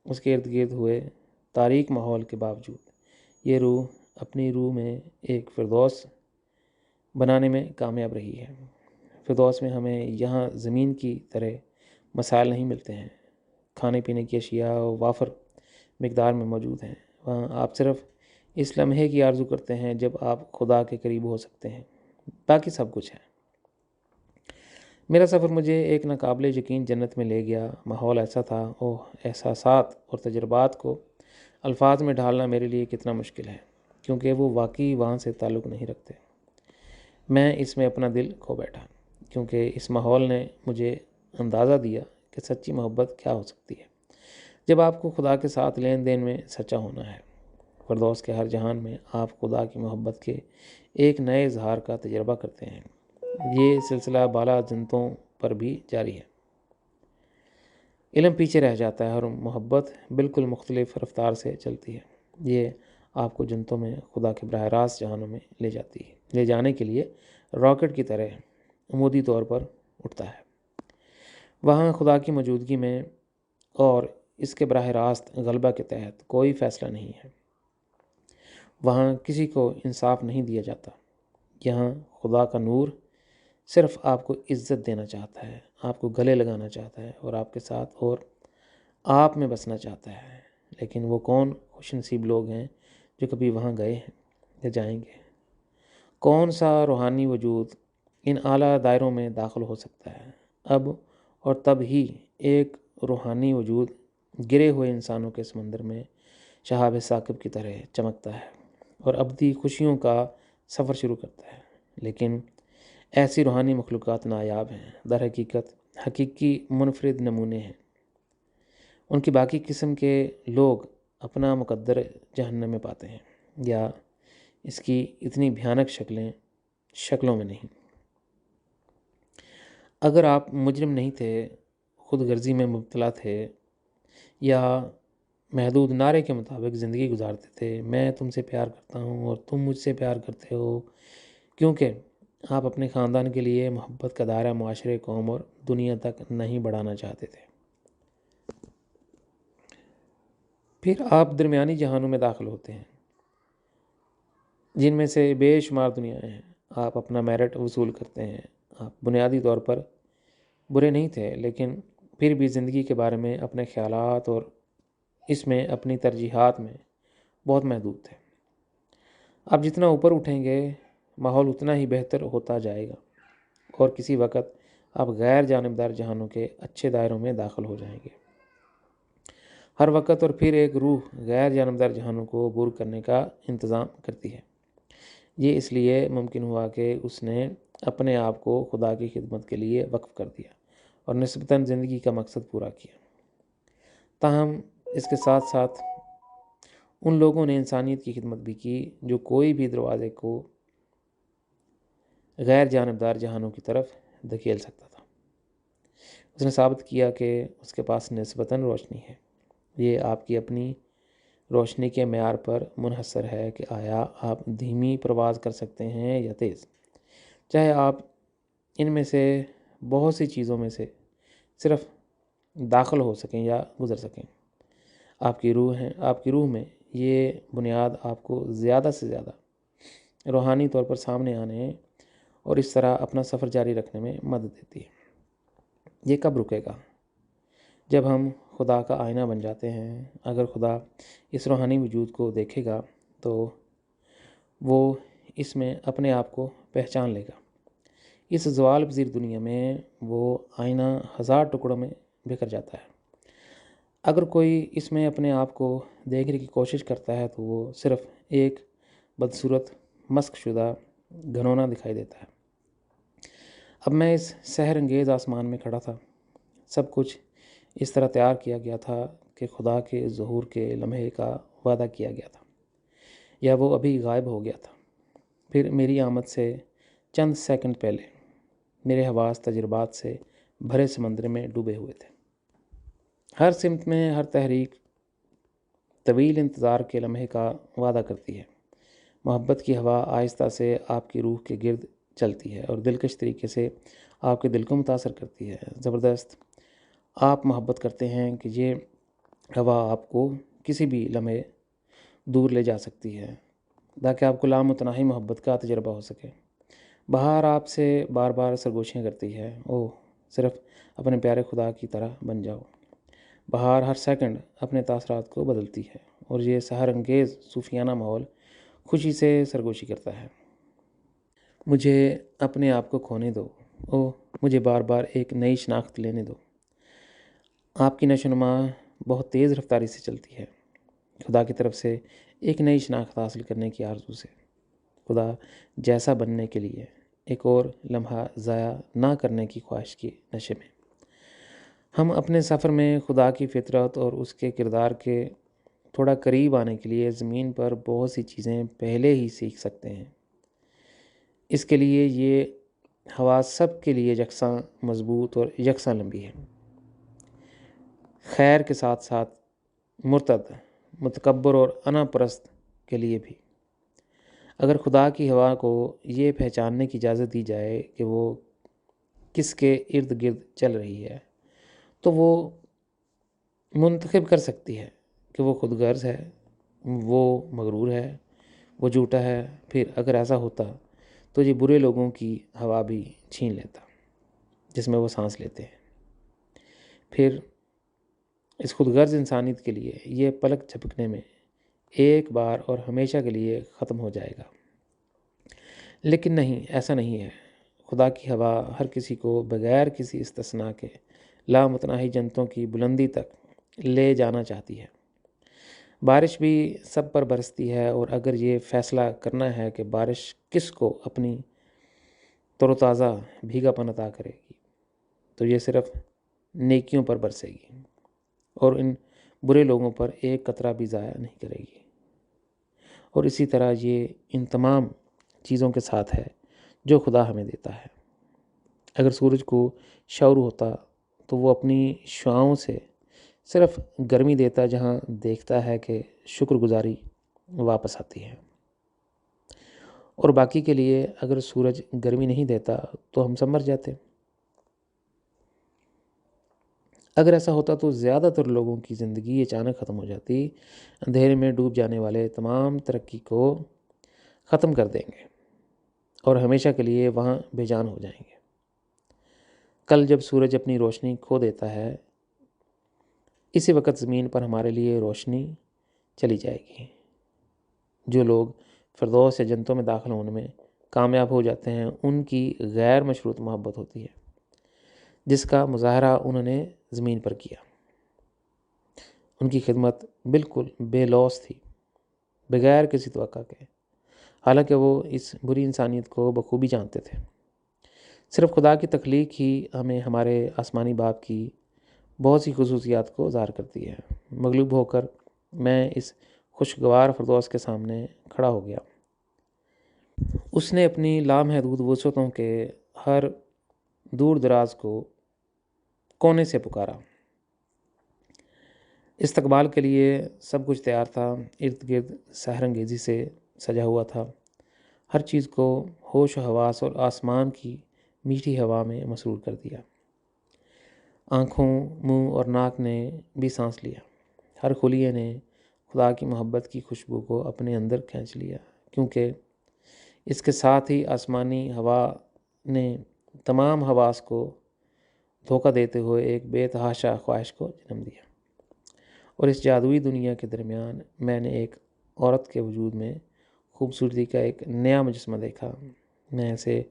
اس کے ارد گرد ہوئے تاریک ماحول کے باوجود یہ روح اپنی روح میں ایک فردوس بنانے میں کامیاب رہی ہے۔ فردوس میں ہمیں یہاں زمین کی طرح مسائل نہیں ملتے ہیں، کھانے پینے کی اشیاء وافر مقدار میں موجود ہیں۔ وہاں آپ صرف اس لمحے کی آرزو کرتے ہیں جب آپ خدا کے قریب ہو سکتے ہیں، باقی سب کچھ ہے۔ میرا سفر مجھے ایک ناقابل یقین جنت میں لے گیا۔ ماحول ایسا تھا، احساسات اور تجربات کو الفاظ میں ڈھالنا میرے لیے کتنا مشکل ہے، کیونکہ وہ واقعی وہاں سے تعلق نہیں رکھتے۔ میں اس میں اپنا دل کھو بیٹھا، کیونکہ اس ماحول نے مجھے اندازہ دیا کہ سچی محبت کیا ہو سکتی ہے جب آپ کو خدا کے ساتھ لین دین میں سچا ہونا ہے۔ فردوس کے ہر جہان میں آپ خدا کی محبت کے ایک نئے اظہار کا تجربہ کرتے ہیں۔ یہ سلسلہ بالا جنتوں پر بھی جاری ہے۔ علم پیچھے رہ جاتا ہے اور محبت بالکل مختلف رفتار سے چلتی ہے۔ یہ آپ کو جنتوں میں خدا کے براہ راست جہانوں میں لے جاتی ہے، لے جانے کے لیے راکٹ کی طرح عمودی طور پر اٹھتا ہے۔ وہاں خدا کی موجودگی میں اور اس کے براہ راست غلبہ کے تحت کوئی فیصلہ نہیں ہے۔ وہاں کسی کو انصاف نہیں دیا جاتا۔ یہاں خدا کا نور صرف آپ کو عزت دینا چاہتا ہے، آپ کو گلے لگانا چاہتا ہے اور آپ کے ساتھ اور آپ میں بسنا چاہتا ہے۔ لیکن وہ کون خوش نصیب لوگ ہیں جو کبھی وہاں گئے ہیں یا جائیں گے؟ کون سا روحانی وجود ان اعلیٰ دائروں میں داخل ہو سکتا ہے؟ اب اور تب ہی ایک روحانی وجود گرے ہوئے انسانوں کے سمندر میں شہاب ثاقب کی طرح چمکتا ہے اور ابدی خوشیوں کا سفر شروع کرتا ہے۔ لیکن ایسی روحانی مخلوقات نایاب ہیں، در حقیقت حقیقی منفرد نمونے ہیں۔ ان کی باقی قسم کے لوگ اپنا مقدر جہنم میں پاتے ہیں، یا اس کی اتنی بھیانک شکلوں میں نہیں۔ اگر آپ مجرم نہیں تھے، خود غرضی میں مبتلا تھے، یا محدود نعرے کے مطابق زندگی گزارتے تھے، میں تم سے پیار کرتا ہوں اور تم مجھ سے پیار کرتے ہو، کیونکہ آپ اپنے خاندان کے لیے محبت کا دائرہ معاشرے، قوم اور دنیا تک نہیں بڑھانا چاہتے تھے، پھر آپ درمیانی جہانوں میں داخل ہوتے ہیں جن میں سے بے شمار دنیایں ہیں۔ آپ اپنا میرٹ وصول کرتے ہیں۔ آپ بنیادی طور پر برے نہیں تھے، لیکن پھر بھی زندگی کے بارے میں اپنے خیالات اور اس میں اپنی ترجیحات میں بہت محدود تھے۔ آپ جتنا اوپر اٹھیں گے، ماحول اتنا ہی بہتر ہوتا جائے گا، اور کسی وقت آپ غیر جانبدار جہانوں کے اچھے دائروں میں داخل ہو جائیں گے۔ ہر وقت اور پھر ایک روح غیر جانبدار جہانوں کو عبور کرنے کا انتظام کرتی ہے۔ یہ اس لیے ممکن ہوا کہ اس نے اپنے آپ کو خدا کی خدمت کے لیے وقف کر دیا اور نسبتاً زندگی کا مقصد پورا کیا۔ تاہم اس کے ساتھ ساتھ ان لوگوں نے انسانیت کی خدمت بھی کی جو کوئی بھی دروازے کو غیر جانبدار جہانوں کی طرف دھکیل سکتا تھا۔ اس نے ثابت کیا کہ اس کے پاس نسبتاً روشنی ہے۔ یہ آپ کی اپنی روشنی کے معیار پر منحصر ہے کہ آیا آپ دھیمی پرواز کر سکتے ہیں یا تیز، چاہے آپ ان میں سے بہت سی چیزوں میں سے صرف داخل ہو سکیں یا گزر سکیں۔ آپ کی روح میں یہ بنیاد آپ کو زیادہ سے زیادہ روحانی طور پر سامنے آنے اور اس طرح اپنا سفر جاری رکھنے میں مدد دیتی ہے۔ یہ کب رکے گا؟ جب ہم خدا کا آئینہ بن جاتے ہیں۔ اگر خدا اس روحانی وجود کو دیکھے گا تو وہ اس میں اپنے آپ کو پہچان لے گا۔ اس زوال پذیر دنیا میں وہ آئینہ ہزار ٹکڑوں میں بکھر جاتا ہے۔ اگر کوئی اس میں اپنے آپ کو دیکھنے کی کوشش کرتا ہے تو وہ صرف ایک بدصورت مسخ شدہ گھنونا دکھائی دیتا ہے۔ اب میں اس سحر انگیز آسمان میں کھڑا تھا۔ سب کچھ اس طرح تیار کیا گیا تھا کہ خدا کے ظہور کے لمحے کا وعدہ کیا گیا تھا، یا وہ ابھی غائب ہو گیا تھا۔ پھر میری آمد سے چند سیکنڈ پہلے میرے حواس تجربات سے بھرے سمندر میں ڈوبے ہوئے تھے۔ ہر سمت میں ہر تحریک طویل انتظار کے لمحے کا وعدہ کرتی ہے۔ محبت کی ہوا آہستہ سے آپ کی روح کے گرد چلتی ہے اور دلکش طریقے سے آپ کے دل کو متاثر کرتی ہے۔ زبردست آپ محبت کرتے ہیں کہ یہ ہوا آپ کو کسی بھی لمحے دور لے جا سکتی ہے، تاکہ آپ کو لامتناہی محبت کا تجربہ ہو سکے۔ بہار آپ سے بار بار سرگوشیاں کرتی ہے، اوہ صرف اپنے پیارے خدا کی طرح بن جاؤ۔ بہار ہر سیکنڈ اپنے تاثرات کو بدلتی ہے اور یہ سحر انگیز صوفیانہ ماحول خوشی سے سرگوشی کرتا ہے۔ مجھے اپنے آپ کو کھونے دو، مجھے بار بار ایک نئی شناخت لینے دو۔ آپ کی نشو و نما بہت تیز رفتاری سے چلتی ہے، خدا کی طرف سے ایک نئی شناخت حاصل کرنے کی آرزو سے، خدا جیسا بننے کے لیے ایک اور لمحہ ضائع نہ کرنے کی خواہش کے نشے میں۔ ہم اپنے سفر میں خدا کی فطرت اور اس کے کردار کے تھوڑا قریب آنے کے لیے زمین پر بہت سی چیزیں پہلے ہی سیکھ سکتے ہیں۔ اس کے لیے یہ ہوا سب کے لیے یکساں مضبوط اور یکساں لمبی ہے، خیر کے ساتھ ساتھ مرتد، متکبر اور انا پرست کے لیے بھی۔ اگر خدا کی ہوا کو یہ پہچاننے کی اجازت دی جائے کہ وہ کس کے ارد گرد چل رہی ہے، تو وہ منتخب کر سکتی ہے کہ وہ خود غرض ہے، وہ مغرور ہے، وہ جھوٹا ہے۔ پھر اگر ایسا ہوتا تو یہ برے لوگوں کی ہوا بھی چھین لیتا جس میں وہ سانس لیتے ہیں۔ پھر اس خود غرض انسانیت کے لیے یہ پلک جھپکنے میں ایک بار اور ہمیشہ کے لیے ختم ہو جائے گا۔ لیکن نہیں، ایسا نہیں ہے۔ خدا کی ہوا ہر کسی کو بغیر کسی استثناء کے لامتناہی جنتوں کی بلندی تک لے جانا چاہتی ہے۔ بارش بھی سب پر برستی ہے، اور اگر یہ فیصلہ کرنا ہے کہ بارش کس کو اپنی تر و تازہ بھیگا پن عطا کرے گی، تو یہ صرف نیکیوں پر برسے گی اور ان برے لوگوں پر ایک قطرہ بھی ضائع نہیں کرے گی۔ اور اسی طرح یہ ان تمام چیزوں کے ساتھ ہے جو خدا ہمیں دیتا ہے۔ اگر سورج کو شعور ہوتا تو وہ اپنی شعاؤں سے صرف گرمی دیتا جہاں دیکھتا ہے کہ شکر گزاری واپس آتی ہے، اور باقی کے لیے اگر سورج گرمی نہیں دیتا تو ہم سب مر جاتے۔ اگر ایسا ہوتا تو زیادہ تر لوگوں کی زندگی اچانک ختم ہو جاتی، اندھیرے میں ڈوب جانے والے تمام ترقی کو ختم کر دیں گے اور ہمیشہ کے لیے وہاں بے جان ہو جائیں گے۔ کل جب سورج اپنی روشنی کھو دیتا ہے، اسی وقت زمین پر ہمارے لیے روشنی چلی جائے گی۔ جو لوگ فردوس یا جنتوں میں داخل ہونے میں کامیاب ہو جاتے ہیں، ان کی غیر مشروط محبت ہوتی ہے جس کا مظاہرہ انہوں نے زمین پر کیا۔ ان کی خدمت بالکل بے لوث تھی، بغیر کسی توقع کے، حالانکہ وہ اس بری انسانیت کو بخوبی جانتے تھے۔ صرف خدا کی تخلیق ہی ہمیں ہمارے آسمانی باپ کی بہت سی خصوصیات کو ظاہر کرتی ہے۔ مغلوب ہو کر میں اس خوشگوار فردوس کے سامنے کھڑا ہو گیا۔ اس نے اپنی لامحدود وسعتوں کے ہر دور دراز کو کونے سے پکارا۔ استقبال کے لیے سب کچھ تیار تھا، ارد گرد سحر انگیزی سے سجا ہوا تھا، ہر چیز کو ہوش و حواس اور آسمان کی میٹھی ہوا میں مسرور کر دیا۔ آنکھوں، منہ اور ناک نے بھی سانس لیا، ہر خلیے نے خدا کی محبت کی خوشبو کو اپنے اندر کھینچ لیا، کیونکہ اس کے ساتھ ہی آسمانی ہوا نے تمام حواس کو دھوکہ دیتے ہوئے ایک بے تحاشا خواہش کو جنم دیا۔ اور اس جادوئی دنیا کے درمیان میں نے ایک عورت کے وجود میں خوبصورتی کا ایک نیا مجسمہ دیکھا۔ میں اسے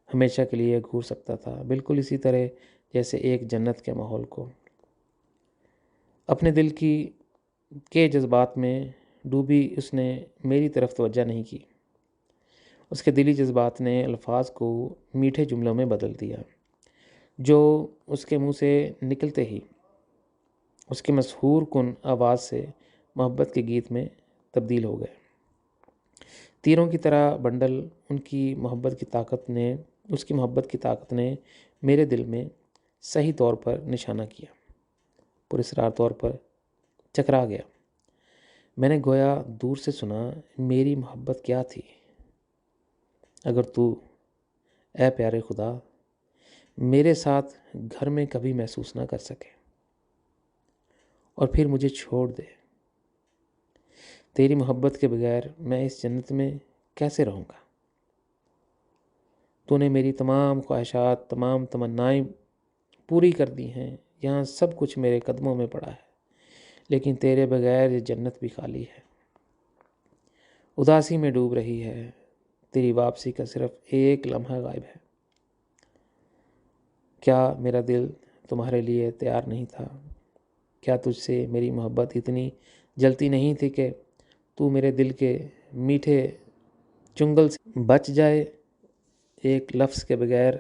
ہمیشہ کے لیے گھور سکتا تھا، بالکل اسی طرح جیسے ایک جنت کے ماحول کو۔ اپنے دل کے جذبات میں ڈوبی اس نے میری طرف توجہ نہیں کی۔ اس کے دلی جذبات نے الفاظ کو میٹھے جملوں میں بدل دیا، جو اس کے منہ سے نکلتے ہی اس کی مسحور کن آواز سے محبت کے گیت میں تبدیل ہو گئے۔ تیروں کی طرح بنڈل اس کی محبت کی طاقت نے میرے دل میں صحیح طور پر نشانہ کیا، پراسرار طور پر چکرا گیا۔ میں نے گویا دور سے سنا، میری محبت کیا تھی؟ اگر تو، اے پیارے خدا، میرے ساتھ گھر میں کبھی محسوس نہ کر سکے اور پھر مجھے چھوڑ دے، تیری محبت کے بغیر میں اس جنت میں کیسے رہوں گا؟ تو نے میری تمام خواہشات، تمام تمنائیں پوری کر دی ہیں، یہاں سب کچھ میرے قدموں میں پڑا ہے۔ لیکن تیرے بغیر یہ جنت بھی خالی ہے، اداسی میں ڈوب رہی ہے، تیری واپسی کا صرف ایک لمحہ غائب ہے۔ کیا میرا دل تمہارے لیے تیار نہیں تھا؟ کیا تجھ سے میری محبت اتنی جلتی نہیں تھی کہ تو میرے دل کے میٹھے چنگل سے بچ جائے، ایک لفظ کے بغیر،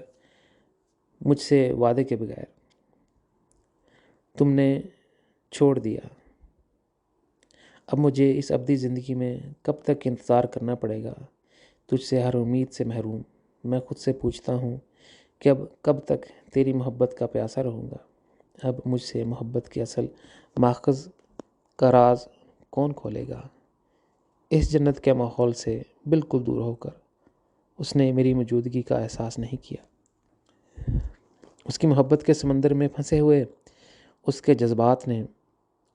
مجھ سے وعدے کے بغیر؟ تم نے چھوڑ دیا۔ اب مجھے اس ابدی زندگی میں کب تک انتظار کرنا پڑے گا، تجھ سے ہر امید سے محروم؟ میں خود سے پوچھتا ہوں کہ اب کب تک تیری محبت کا پیاسا رہوں گا؟ اب مجھ سے محبت کے اصل ماخذ کا راز کون کھولے گا؟ اس جنت کے ماحول سے بالکل دور ہو کر اس نے میری موجودگی کا احساس نہیں کیا۔ اس کی محبت کے سمندر میں پھنسے ہوئے اس کے جذبات نے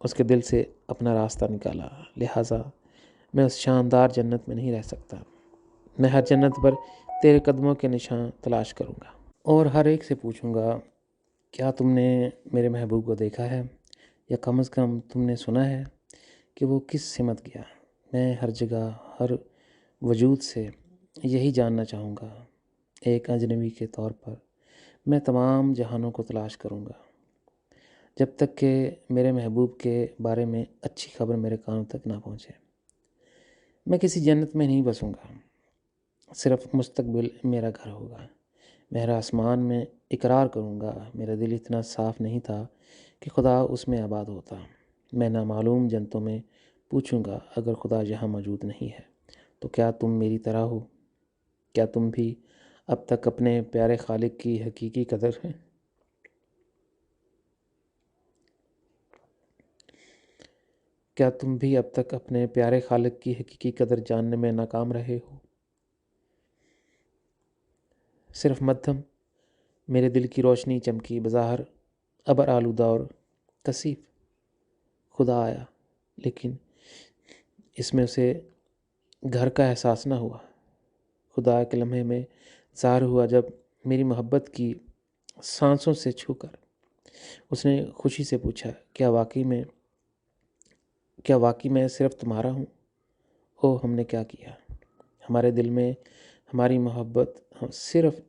اس کے دل سے اپنا راستہ نکالا، لہٰذا میں اس شاندار جنت میں نہیں رہ سکتا۔ میں ہر جنت پر تیرے قدموں کے نشان تلاش کروں گا اور ہر ایک سے پوچھوں گا، کیا تم نے میرے محبوب کو دیکھا ہے، یا کم از کم تم نے سنا ہے کہ وہ کس سمت گیا؟ میں ہر جگہ، ہر وجود سے یہی جاننا چاہوں گا۔ ایک اجنبی کے طور پر میں تمام جہانوں کو تلاش کروں گا، جب تک کہ میرے محبوب کے بارے میں اچھی خبر میرے کانوں تک نہ پہنچے۔ میں کسی جنت میں نہیں بسوں گا، صرف مستقبل میرا گھر ہوگا۔ میں ہر آسمان میں اقرار کروں گا، میرا دل اتنا صاف نہیں تھا کہ خدا اس میں آباد ہوتا۔ میں نامعلوم جنتوں میں پوچھوں گا، اگر خدا یہاں موجود نہیں ہے تو کیا تم میری طرح ہو؟ کیا تم بھی اب تک اپنے پیارے خالق کی حقیقی قدر ہے؟ کیا تم بھی اب تک اپنے پیارے خالق کی حقیقی قدر جاننے میں ناکام رہے ہو؟ صرف مدھم میرے دل کی روشنی چمکی، بظاہر ابر آلودہ اور کثیف۔ خدا آیا، لیکن اس میں اسے گھر کا احساس نہ ہوا۔ خدا کے لمحے میں ظاہر ہوا جب میری محبت کی سانسوں سے چھو کر اس نے خوشی سے پوچھا، کیا واقعی میں صرف تمہارا ہوں؟ او ہم نے کیا کیا! ہمارے دل میں ہماری محبت صرف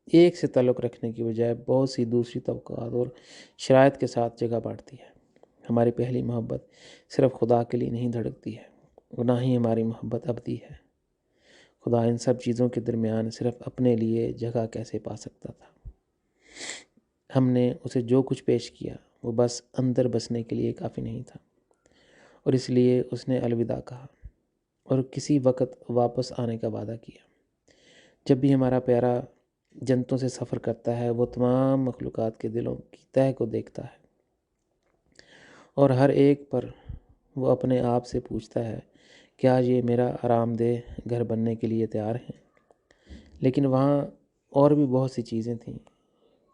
ایک سے تعلق رکھنے کی بجائے بہت سی دوسری توقعات اور شرائط کے ساتھ جگہ بانٹتی ہے۔ ہماری پہلی محبت صرف خدا کے لیے نہیں دھڑکتی ہے، اور نہ ہی ہماری محبت ابدی ہے۔ خدا ان سب چیزوں کے درمیان صرف اپنے لیے جگہ کیسے پا سکتا تھا؟ ہم نے اسے جو کچھ پیش کیا وہ بس اندر بسنے کے لیے کافی نہیں تھا، اور اس لیے اس نے الوداع کہا اور کسی وقت واپس آنے کا وعدہ کیا۔ جب بھی ہمارا پیارا جنتوں سے سفر کرتا ہے، وہ تمام مخلوقات کے دلوں کی تہ کو دیکھتا ہے، اور ہر ایک پر وہ اپنے آپ سے پوچھتا ہے، کیا یہ میرا آرام دہ گھر بننے کے لیے تیار ہیں؟ لیکن وہاں اور بھی بہت سی چیزیں تھیں،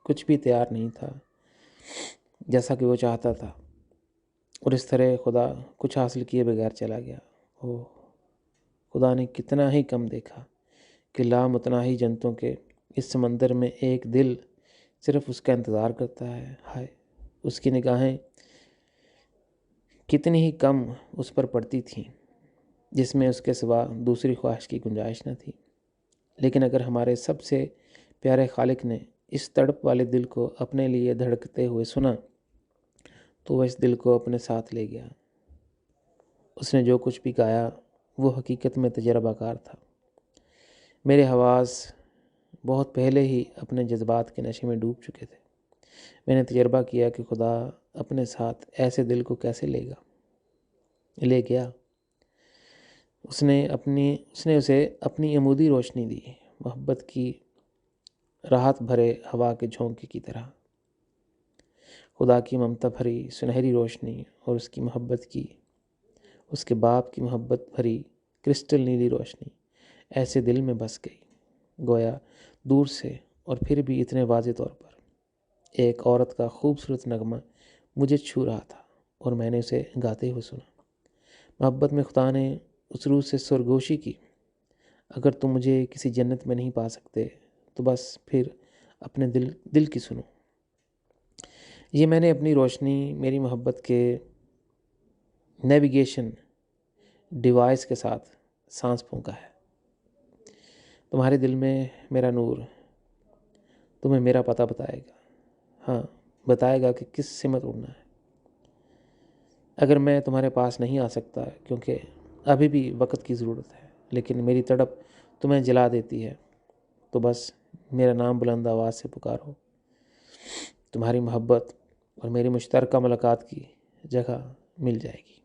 کچھ بھی تیار نہیں تھا جیسا کہ وہ چاہتا تھا، اور اس طرح خدا کچھ حاصل کیے بغیر چلا گیا۔ اوہ، خدا نے کتنا ہی کم دیکھا کہ لامتناہی جنتوں کے اس سمندر میں ایک دل صرف اس کا انتظار کرتا ہے۔ ہائے، اس کی نگاہیں کتنی ہی کم اس پر پڑتی تھیں، جس میں اس کے سوا دوسری خواہش کی گنجائش نہ تھی۔ لیکن اگر ہمارے سب سے پیارے خالق نے اس تڑپ والے دل کو اپنے لیے دھڑکتے ہوئے سنا تو وہ اس دل کو اپنے ساتھ لے گیا۔ اس نے جو کچھ بھی گایا وہ حقیقت میں تجربہ کار تھا۔ میرے حواس بہت پہلے ہی اپنے جذبات کے نشے میں ڈوب چکے تھے۔ میں نے تجربہ کیا کہ خدا اپنے ساتھ ایسے دل کو کیسے لے گیا۔ اس نے اسے اپنی عمودی روشنی دی، محبت کی راحت بھرے ہوا کے جھونکے کی طرح۔ خدا کی ممتا بھری سنہری روشنی اور اس کے باپ کی محبت بھری کرسٹل نیلی روشنی ایسے دل میں بس گئی، گویا دور سے اور پھر بھی اتنے واضح طور پر ایک عورت کا خوبصورت نغمہ مجھے چھو رہا تھا، اور میں نے اسے گاتے ہوئے سنا۔ محبت میں خدا نے اس روح سے سرگوشی کی، اگر تم مجھے کسی جنت میں نہیں پا سکتے تو بس پھر اپنے دل کی سنو۔ یہ میں نے اپنی روشنی، میری محبت کے نیویگیشن ڈیوائس کے ساتھ سانس پھونکا ہے۔ تمہارے دل میں میرا نور تمہیں میرا پتہ بتائے گا، ہاں بتائے گا کہ کس سمت اڑنا ہے۔ اگر میں تمہارے پاس نہیں آ سکتا کیونکہ ابھی بھی وقت کی ضرورت ہے، لیکن میری تڑپ تمہیں جلا دیتی ہے، تو بس میرا نام بلند آواز سے پکارو۔ تمہاری محبت اور میری مشترکہ ملاقات کی جگہ مل جائے گی۔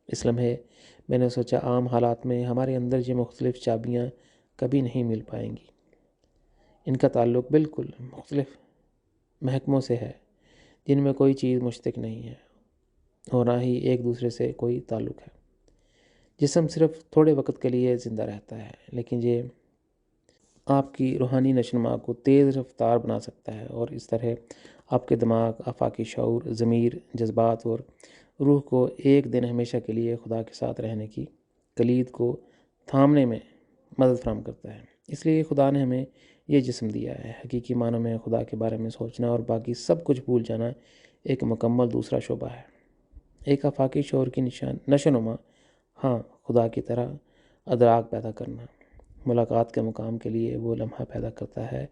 اس لمحے میں نے سوچا عام حالات میں ہمارے اندر یہ مختلف چابیاں کبھی نہیں مل پائیں گی۔ ان کا تعلق بالکل مختلف محکموں سے ہے جن میں کوئی چیز مشترک نہیں ہے اور نہ ہی ایک دوسرے سے کوئی تعلق ہے۔ جسم صرف تھوڑے وقت کے لیے زندہ رہتا ہے، لیکن یہ آپ کی روحانی نشوونما کو تیز رفتار بنا سکتا ہے اور اس طرح آپ کے دماغ، آفاقی شعور، ضمیر، جذبات اور روح کو ایک دن ہمیشہ کے لیے خدا کے ساتھ رہنے کی کلید کو تھامنے میں مدد فراہم کرتا ہے۔ اس لیے خدا نے ہمیں یہ جسم دیا ہے۔ حقیقی معنوں میں خدا کے بارے میں سوچنا اور باقی سب کچھ بھول جانا ایک مکمل دوسرا شعبہ ہے۔ ایک آفاقی شعور کی نشوونما، ہاں خدا کی طرح ادراک پیدا کرنا، ملاقات کے مقام کے لیے وہ لمحہ پیدا کرتا ہے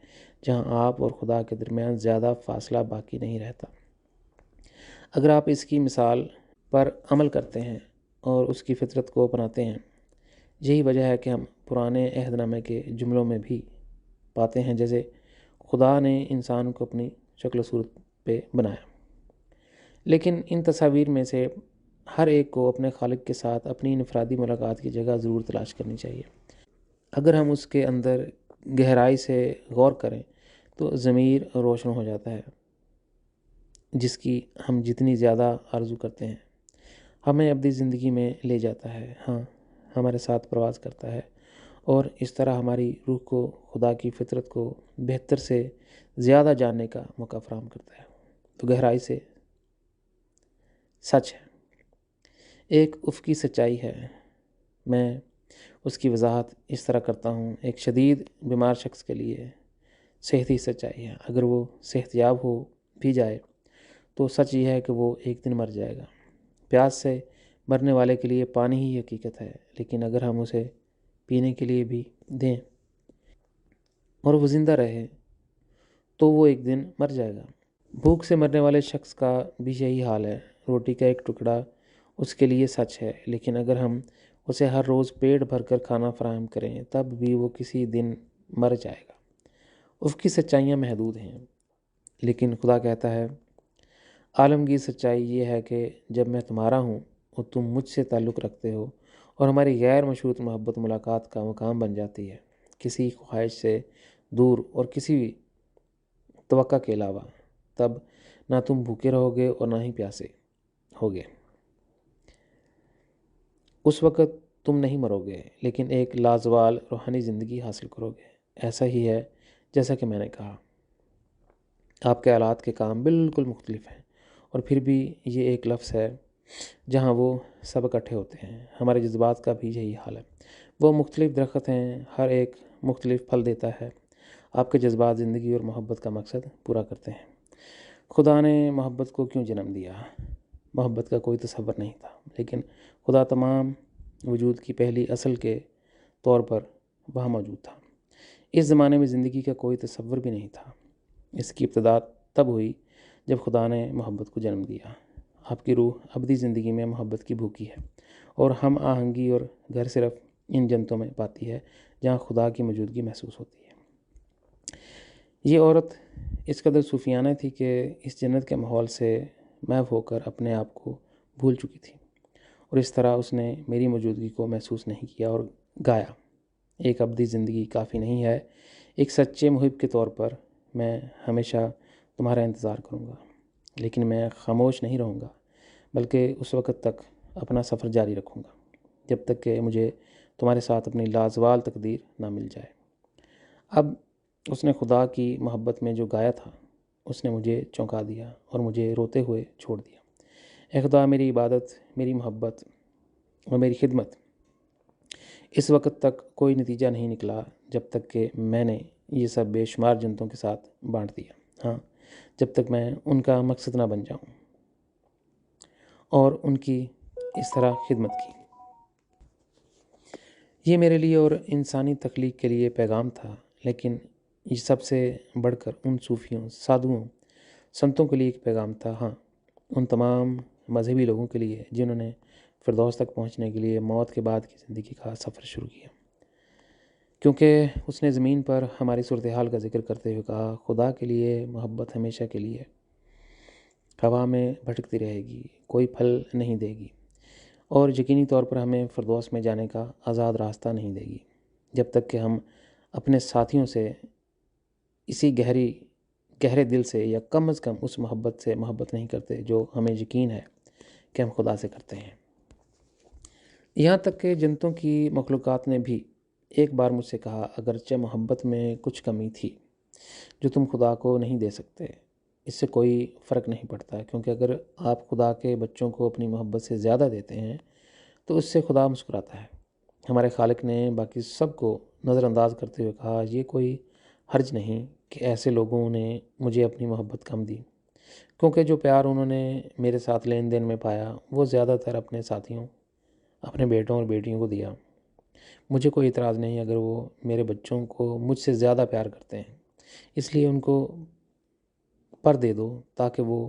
جہاں آپ اور خدا کے درمیان زیادہ فاصلہ باقی نہیں رہتا۔ اگر آپ اس کی مثال پر عمل کرتے ہیں اور اس کی فطرت کو اپناتے ہیں، یہی وجہ ہے کہ ہم پرانے عہد نامے کے جملوں میں بھی پاتے ہیں جیسے خدا نے انسان کو اپنی شکل و صورت پہ بنایا۔ لیکن ان تصاویر میں سے ہر ایک کو اپنے خالق کے ساتھ اپنی انفرادی ملاقات کی جگہ ضرور تلاش کرنی چاہیے۔ اگر ہم اس کے اندر گہرائی سے غور کریں تو ضمیر روشن ہو جاتا ہے، جس کی ہم جتنی زیادہ آرزو کرتے ہیں، ہمیں ابدی زندگی میں لے جاتا ہے، ہاں ہمارے ساتھ پرواز کرتا ہے اور اس طرح ہماری روح کو خدا کی فطرت کو بہتر سے زیادہ جاننے کا موقع فراہم کرتا ہے۔ تو گہرائی سے سچ ہے، ایک افقی سچائی ہے۔ میں اس کی وضاحت اس طرح کرتا ہوں، ایک شدید بیمار شخص کے لیے صحتی سچائی ہے۔ اگر وہ صحت یاب ہو بھی جائے تو سچ یہ ہے کہ وہ ایک دن مر جائے گا۔ پیاس سے مرنے والے کے لیے پانی ہی حقیقت ہے، لیکن اگر ہم اسے پینے کے لیے بھی دیں اور وہ زندہ رہے تو وہ ایک دن مر جائے گا۔ بھوک سے مرنے والے شخص کا بھی یہی حال ہے۔ روٹی کا ایک ٹکڑا اس کے لیے سچ ہے، لیکن اگر ہم اسے ہر روز پیٹ بھر کر کھانا فراہم کریں تب بھی وہ کسی دن مر جائے گا۔ افقی سچائیاں محدود ہیں، لیکن خدا کہتا ہے عالمگیر سچائی یہ ہے کہ جب میں تمہارا ہوں اور تم مجھ سے تعلق رکھتے ہو اور ہماری غیر مشروط محبت ملاقات کا مقام بن جاتی ہے، کسی خواہش سے دور اور کسی توقع کے علاوہ، تب نہ تم بھوکے رہو گے اور نہ ہی پیاسے ہوگے۔ اس وقت تم نہیں مرو گے، لیکن ایک لازوال روحانی زندگی حاصل کرو گے۔ ایسا ہی ہے جیسا کہ میں نے کہا، آپ کے آلات کے کام بالکل مختلف ہیں اور پھر بھی یہ ایک لفظ ہے جہاں وہ سب اکٹھے ہوتے ہیں۔ ہمارے جذبات کا بھی یہی حال ہے، وہ مختلف درخت ہیں، ہر ایک مختلف پھل دیتا ہے۔ آپ کے جذبات زندگی اور محبت کا مقصد پورا کرتے ہیں۔ خدا نے محبت کو کیوں جنم دیا؟ محبت کا کوئی تصور نہیں تھا، لیکن خدا تمام وجود کی پہلی اصل کے طور پر وہاں موجود تھا۔ اس زمانے میں زندگی کا کوئی تصور بھی نہیں تھا۔ اس کی ابتدا تب ہوئی جب خدا نے محبت کو جنم دیا۔ آپ کی روح ابدی زندگی میں محبت کی بھوکی ہے اور ہم آہنگی اور گھر صرف ان جنتوں میں پاتی ہے جہاں خدا کی موجودگی محسوس ہوتی ہے۔ یہ عورت اس قدر صوفیانہ تھی کہ اس جنت کے ماحول سے محو ہو کر اپنے آپ کو بھول چکی تھی، اور اس طرح اس نے میری موجودگی کو محسوس نہیں کیا اور گایا، ایک ابدی زندگی کافی نہیں ہے۔ ایک سچے محب کے طور پر میں ہمیشہ تمہارا انتظار کروں گا، لیکن میں خاموش نہیں رہوں گا، بلکہ اس وقت تک اپنا سفر جاری رکھوں گا جب تک کہ مجھے تمہارے ساتھ اپنی لازوال تقدیر نہ مل جائے۔ اب اس نے خدا کی محبت میں جو گایا تھا، اس نے مجھے چونکا دیا اور مجھے روتے ہوئے چھوڑ دیا۔ اے خدا، میری عبادت، میری محبت اور میری خدمت اس وقت تک کوئی نتیجہ نہیں نکلا جب تک کہ میں نے یہ سب بے شمار جنتوں کے ساتھ بانٹ دیا، ہاں جب تک میں ان کا مقصد نہ بن جاؤں اور ان کی اس طرح خدمت کی۔ یہ میرے لیے اور انسانی تخلیق کے لیے پیغام تھا، لیکن یہ سب سے بڑھ کر ان صوفیوں، سادھوؤں، سنتوں کے لیے ایک پیغام تھا، ہاں، ان تمام مذہبی لوگوں کے لیے جنہوں نے فردوس تک پہنچنے کے لیے موت کے بعد کی زندگی کا سفر شروع کیا۔ کیونکہ اس نے زمین پر ہماری صورتحال کا ذکر کرتے ہوئے کہا، خدا کے لیے محبت ہمیشہ کے لیے ہوا میں بھٹکتی رہے گی، کوئی پھل نہیں دے گی، اور یقینی طور پر ہمیں فردوس میں جانے کا آزاد راستہ نہیں دے گی، جب تک کہ ہم اپنے ساتھیوں سے اسی گہرے دل سے یا کم از کم اس محبت سے محبت نہیں کرتے جو ہمیں یقین ہے کہ ہم خدا سے کرتے ہیں۔ یہاں تک کہ جنتوں کی مخلوقات نے بھی ایک بار مجھ سے کہا، اگرچہ محبت میں کچھ کمی تھی جو تم خدا کو نہیں دے سکتے، اس سے کوئی فرق نہیں پڑتا، کیونکہ اگر آپ خدا کے بچوں کو اپنی محبت سے زیادہ دیتے ہیں تو اس سے خدا مسکراتا ہے۔ ہمارے خالق نے باقی سب کو نظر انداز کرتے ہوئے کہا، یہ کوئی حرج نہیں کہ ایسے لوگوں نے مجھے اپنی محبت کم دی، کیونکہ جو پیار انہوں نے میرے ساتھ لین دین میں پایا وہ زیادہ تر اپنے ساتھیوں، اپنے بیٹوں اور بیٹیوں کو دیا۔ مجھے کوئی اعتراض نہیں اگر وہ میرے بچوں کو مجھ سے زیادہ پیار کرتے ہیں، اس لیے ان کو پر دے دو تاکہ وہ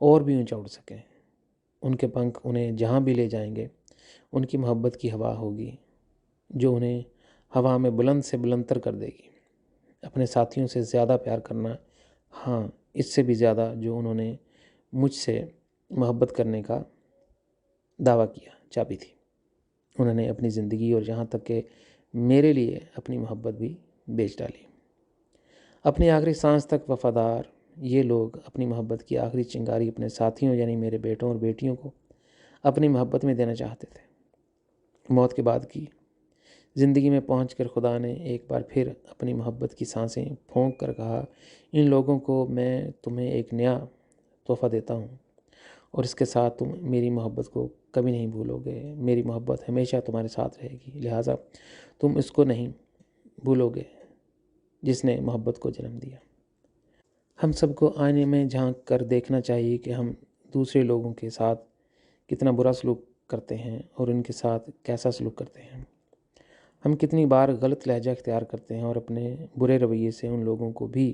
اور بھی اونچا اڑ سکیں۔ ان کے پنکھ انہیں جہاں بھی لے جائیں گے، ان کی محبت کی ہوا ہوگی جو انہیں ہوا میں بلند سے بلند تر کر دے گی۔ اپنے ساتھیوں سے زیادہ پیار کرنا، ہاں، اس سے بھی زیادہ جو انہوں نے مجھ سے محبت کرنے کا دعویٰ کیا، چابی تھی۔ انہوں نے اپنی زندگی اور یہاں تک کہ میرے لیے اپنی محبت بھی بیچ ڈالی۔ اپنی آخری سانس تک وفادار یہ لوگ اپنی محبت کی آخری چنگاری اپنے ساتھیوں یعنی میرے بیٹوں اور بیٹیوں کو اپنی محبت میں دینا چاہتے تھے۔ موت کے بعد کی زندگی میں پہنچ کر خدا نے ایک بار پھر اپنی محبت کی سانسیں پھونک کر کہا، ان لوگوں کو میں تمہیں ایک نیا تحفہ دیتا ہوں، اور اس کے ساتھ تم میری محبت کو کبھی نہیں بھولو گے۔ میری محبت ہمیشہ تمہارے ساتھ رہے گی، لہٰذا تم اس کو نہیں بھولو گے جس نے محبت کو جنم دیا۔ ہم سب کو آئینے میں جھانک کر دیکھنا چاہیے کہ ہم دوسرے لوگوں کے ساتھ کتنا برا سلوک کرتے ہیں اور ان کے ساتھ کیسا سلوک کرتے ہیں۔ ہم کتنی بار غلط لہجہ اختیار کرتے ہیں اور اپنے برے رویے سے ان لوگوں کو بھی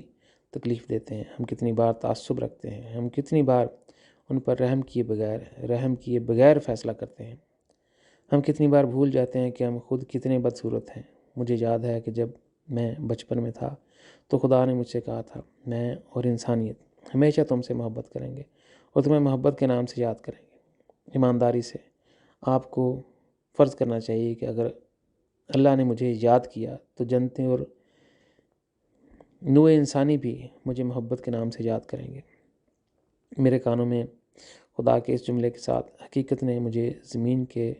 تکلیف دیتے ہیں۔ ہم کتنی بار تعصب رکھتے ہیں، ہم کتنی بار ان پر رحم کیے بغیر فیصلہ کرتے ہیں۔ ہم کتنی بار بھول جاتے ہیں کہ ہم خود کتنے بدصورت ہیں۔ مجھے یاد ہے کہ جب میں بچپن میں تھا تو خدا نے مجھ سے کہا تھا، میں اور انسانیت ہمیشہ تم سے محبت کریں گے اور تمہیں محبت کے نام سے یاد کریں گے۔ ایمانداری سے آپ کو فرض کرنا چاہیے کہ اگر اللہ نے مجھے یاد کیا تو جنتیں اور نوع انسانی بھی مجھے محبت کے نام سے یاد کریں گے۔ میرے کانوں میں خدا کے اس جملے کے ساتھ حقیقت نے مجھے زمین کے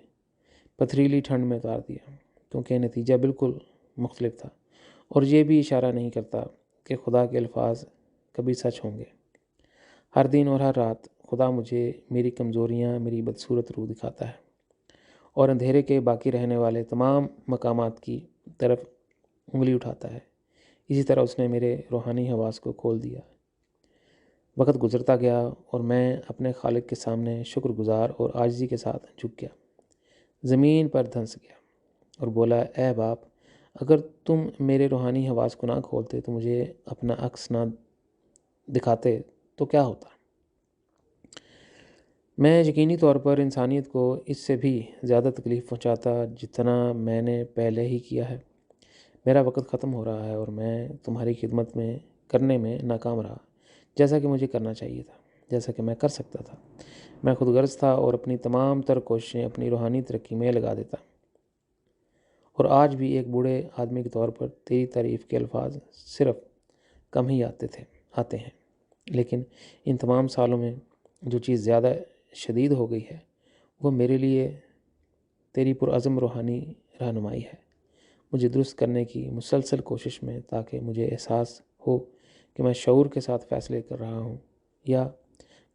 پتھریلی ٹھنڈ میں اتار دیا، کیونکہ نتیجہ بالکل مختلف تھا اور یہ بھی اشارہ نہیں کرتا کہ خدا کے الفاظ کبھی سچ ہوں گے۔ ہر دن اور ہر رات خدا مجھے میری کمزوریاں، میری بدصورت روح دکھاتا ہے اور اندھیرے کے باقی رہنے والے تمام مقامات کی طرف انگلی اٹھاتا ہے۔ اسی طرح اس نے میرے روحانی حواس کو کھول دیا۔ وقت گزرتا گیا اور میں اپنے خالق کے سامنے شکر گزار اور عاجزی کے ساتھ جھک گیا، زمین پر دھنس گیا اور بولا، اے باپ، اگر تم میرے روحانی حواس کو نہ کھولتے تو مجھے اپنا عکس نہ دکھاتے تو کیا ہوتا؟ میں یقینی طور پر انسانیت کو اس سے بھی زیادہ تکلیف پہنچاتا جتنا میں نے پہلے ہی کیا ہے۔ میرا وقت ختم ہو رہا ہے اور میں تمہاری خدمت میں کرنے میں ناکام رہا، جیسا کہ مجھے کرنا چاہیے تھا، جیسا کہ میں کر سکتا تھا۔ میں خود غرض تھا اور اپنی تمام تر کوششیں اپنی روحانی ترقی میں لگا دیتا، اور آج بھی ایک بوڑھے آدمی کے طور پر تیری تعریف کے الفاظ صرف کم ہی آتے ہیں، لیکن ان تمام سالوں میں جو چیز زیادہ شدید ہو گئی ہے وہ میرے لیے تیری پرعزم روحانی رہنمائی ہے، مجھے درست کرنے کی مسلسل کوشش میں، تاکہ مجھے احساس ہو کہ میں شعور کے ساتھ فیصلے کر رہا ہوں یا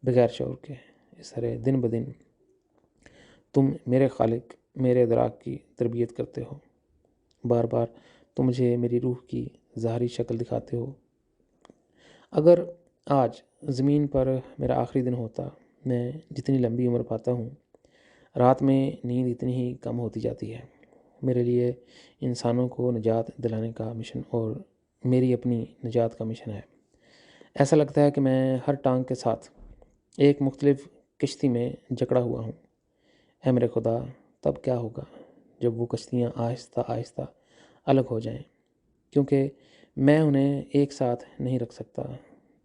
بغیر شعور کے۔ اس طرح دن بدن تم میرے خالق، میرے ادراک کی تربیت کرتے ہو، بار بار تم مجھے میری روح کی ظاہری شکل دکھاتے ہو۔ اگر آج زمین پر میرا آخری دن ہوتا، میں جتنی لمبی عمر پاتا ہوں رات میں نیند اتنی ہی کم ہوتی جاتی ہے۔ میرے لیے انسانوں کو نجات دلانے کا مشن اور میری اپنی نجات کا مشن ہے۔ ایسا لگتا ہے کہ میں ہر ٹانگ کے ساتھ ایک مختلف کشتی میں جکڑا ہوا ہوں۔ اے میرے خدا، تب کیا ہوگا جب وہ کشتیاں آہستہ آہستہ الگ ہو جائیں، کیونکہ میں انہیں ایک ساتھ نہیں رکھ سکتا۔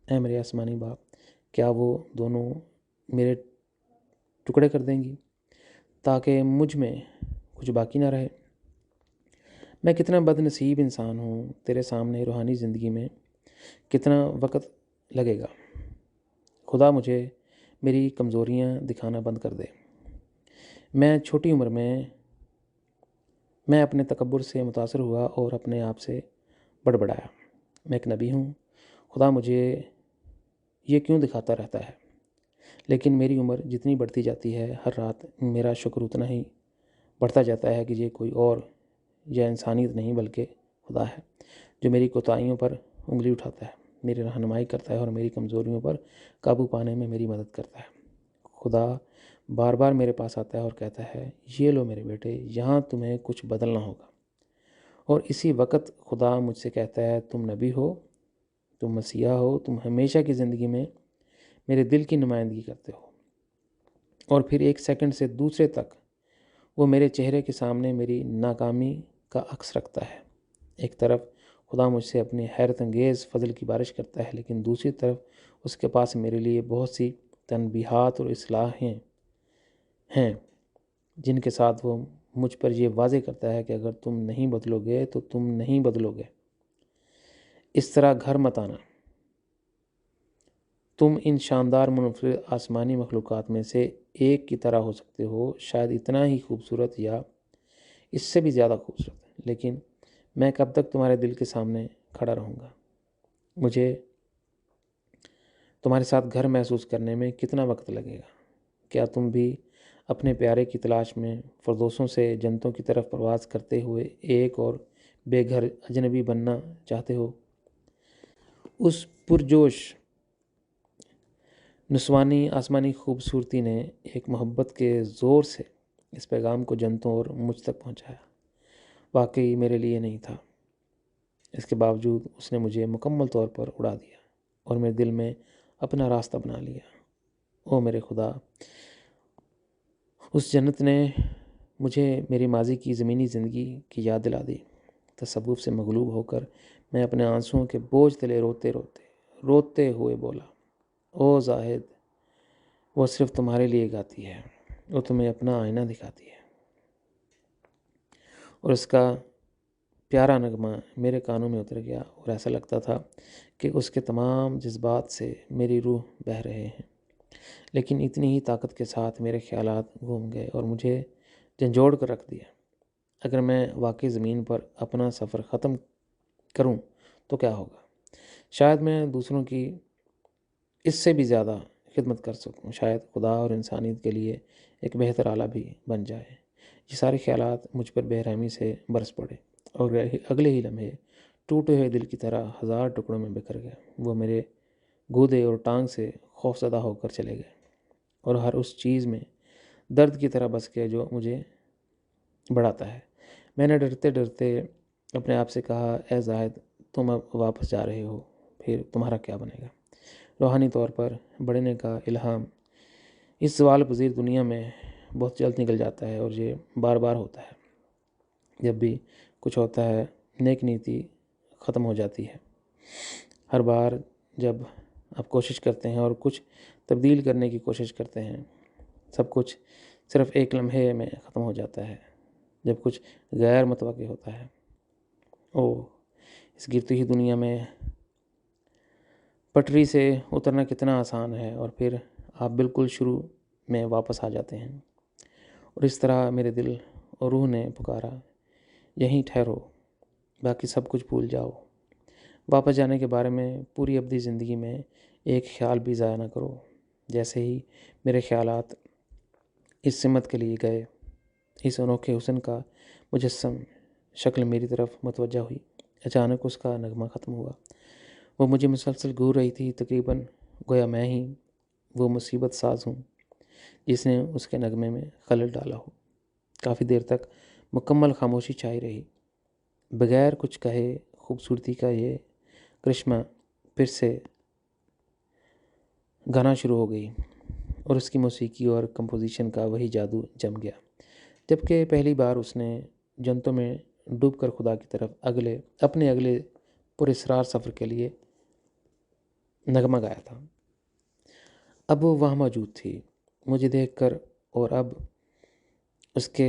اے میرے آسمانی باپ، کیا وہ دونوں میرے ٹکڑے کر دیں گی تاکہ مجھ میں کچھ باقی نہ رہے؟ میں کتنا بد نصیب انسان ہوں۔ تیرے سامنے روحانی زندگی میں کتنا وقت لگے گا؟ خدا مجھے میری کمزوریاں دکھانا بند کر دے۔ میں چھوٹی عمر میں اپنے تکبر سے متاثر ہوا اور اپنے آپ سے بڑبڑایا۔ میں ایک نبی ہوں، خدا مجھے یہ کیوں دکھاتا رہتا ہے؟ لیکن میری عمر جتنی بڑھتی جاتی ہے، ہر رات میرا شکر اتنا ہی بڑھتا جاتا ہے کہ یہ کوئی اور یا انسانیت نہیں بلکہ خدا ہے، جو میری کوتاہیوں پر انگلی اٹھاتا ہے، میری رہنمائی کرتا ہے اور میری کمزوریوں پر قابو پانے میں میری مدد کرتا ہے۔ خدا بار بار میرے پاس آتا ہے اور کہتا ہے، یہ لو میرے بیٹے، یہاں تمہیں کچھ بدلنا ہوگا۔ اور اسی وقت خدا مجھ سے کہتا ہے، تم نبی ہو، تم مسیحا ہو، تم ہمیشہ کی زندگی میں میرے دل کی نمائندگی کرتے ہو۔ اور پھر ایک سیکنڈ سے دوسرے تک وہ میرے چہرے کے سامنے میری ناکامی کا عکس رکھتا ہے۔ ایک طرف خدا مجھ سے اپنی حیرت انگیز فضل کی بارش کرتا ہے، لیکن دوسری طرف اس کے پاس میرے لیے بہت سی تنبیہات اور اصلاحیں ہیں جن کے ساتھ وہ مجھ پر یہ واضح کرتا ہے کہ اگر تم نہیں بدلو گے تو تم نہیں بدلو گے۔ اس طرح گھر مت آنا۔ تم ان شاندار منفرد آسمانی مخلوقات میں سے ایک کی طرح ہو سکتے ہو، شاید اتنا ہی خوبصورت یا اس سے بھی زیادہ خوبصورت، لیکن میں کب تک تمہارے دل کے سامنے کھڑا رہوں گا؟ مجھے تمہارے ساتھ گھر محسوس کرنے میں کتنا وقت لگے گا؟ کیا تم بھی اپنے پیارے کی تلاش میں فردوسوں سے جنتوں کی طرف پرواز کرتے ہوئے ایک اور بے گھر اجنبی بننا چاہتے ہو؟ اس پرجوش نسوانی آسمانی خوبصورتی نے ایک محبت کے زور سے اس پیغام کو جنتوں اور مجھ تک پہنچایا۔ واقعی میرے لیے نہیں تھا، اس کے باوجود اس نے مجھے مکمل طور پر اڑا دیا اور میرے دل میں اپنا راستہ بنا لیا۔ او میرے خدا، اس جنت نے مجھے میری ماضی کی زمینی زندگی کی یاد دلا دی۔ تصوف سے مغلوب ہو کر میں اپنے آنسوؤں کے بوجھ تلے روتے ہوئے بولا، او زاہد، وہ صرف تمہارے لیے گاتی ہے، وہ تمہیں اپنا آئینہ دکھاتی ہے۔ اور اس کا پیارا نغمہ میرے کانوں میں اتر گیا اور ایسا لگتا تھا کہ اس کے تمام جذبات سے میری روح بہہ رہے ہیں، لیکن اتنی ہی طاقت کے ساتھ میرے خیالات گھوم گئے اور مجھے جھنجھوڑ کر رکھ دیا۔ اگر میں واقعی زمین پر اپنا سفر ختم کروں تو کیا ہوگا؟ شاید میں دوسروں کی اس سے بھی زیادہ خدمت کر سکوں، شاید خدا اور انسانیت کے لیے ایک بہتر آلہ بھی بن جائے۔ یہ سارے خیالات مجھ پر بے رحمی سے برس پڑے اور اگلے ہی لمحے ٹوٹے ہوئے دل کی طرح ہزار ٹکڑوں میں بکھر گئے۔ وہ میرے گودے اور ٹانگ سے خوفزدہ ہو کر چلے گئے اور ہر اس چیز میں درد کی طرح بس گئے جو مجھے بڑھاتا ہے۔ میں نے ڈرتے ڈرتے اپنے آپ سے کہا، اے زاہد، تم اب واپس جا رہے ہو، پھر تمہارا کیا بنے گا؟ روحانی طور پر بڑھنے کا الہام اس زوال پذیر دنیا میں بہت جلد نکل جاتا ہے، اور یہ بار بار ہوتا ہے۔ جب بھی کچھ ہوتا ہے، نیک نیتی ختم ہو جاتی ہے۔ ہر بار جب آپ کوشش کرتے ہیں اور کچھ تبدیل کرنے کی کوشش کرتے ہیں، سب کچھ صرف ایک لمحے میں ختم ہو جاتا ہے جب کچھ غیر متوقع ہوتا ہے۔ اس گرتی ہوئی دنیا میں پٹری سے اترنا کتنا آسان ہے، اور پھر آپ بالکل شروع میں واپس آ جاتے ہیں۔ اور اس طرح میرے دل اور روح نے پکارا، یہیں ٹھہرو، باقی سب کچھ بھول جاؤ۔ واپس جانے کے بارے میں پوری ابدی زندگی میں ایک خیال بھی ضائع نہ کرو۔ جیسے ہی میرے خیالات اس سمت کے لیے گئے، اس انوکھے حسن کا مجسم شکل میری طرف متوجہ ہوئی، اچانک اس کا نغمہ ختم ہوا۔ وہ مجھے مسلسل گھور رہی تھی، تقریباً گویا میں ہی وہ مصیبت ساز ہوں جس نے اس کے نغمے میں خلل ڈالا ہو۔ کافی دیر تک مکمل خاموشی چھائی رہی۔ بغیر کچھ کہے خوبصورتی کا یہ کرشمہ پھر سے گانا شروع ہو گئی اور اس کی موسیقی اور کمپوزیشن کا وہی جادو جم گیا، جبکہ پہلی بار اس نے جنتوں میں ڈوب کر خدا کی طرف اپنے اگلے پراسرار سفر کے لیے نغمہ گایا تھا۔ اب وہ وہاں موجود تھی، مجھے دیکھ کر، اور اب اس کے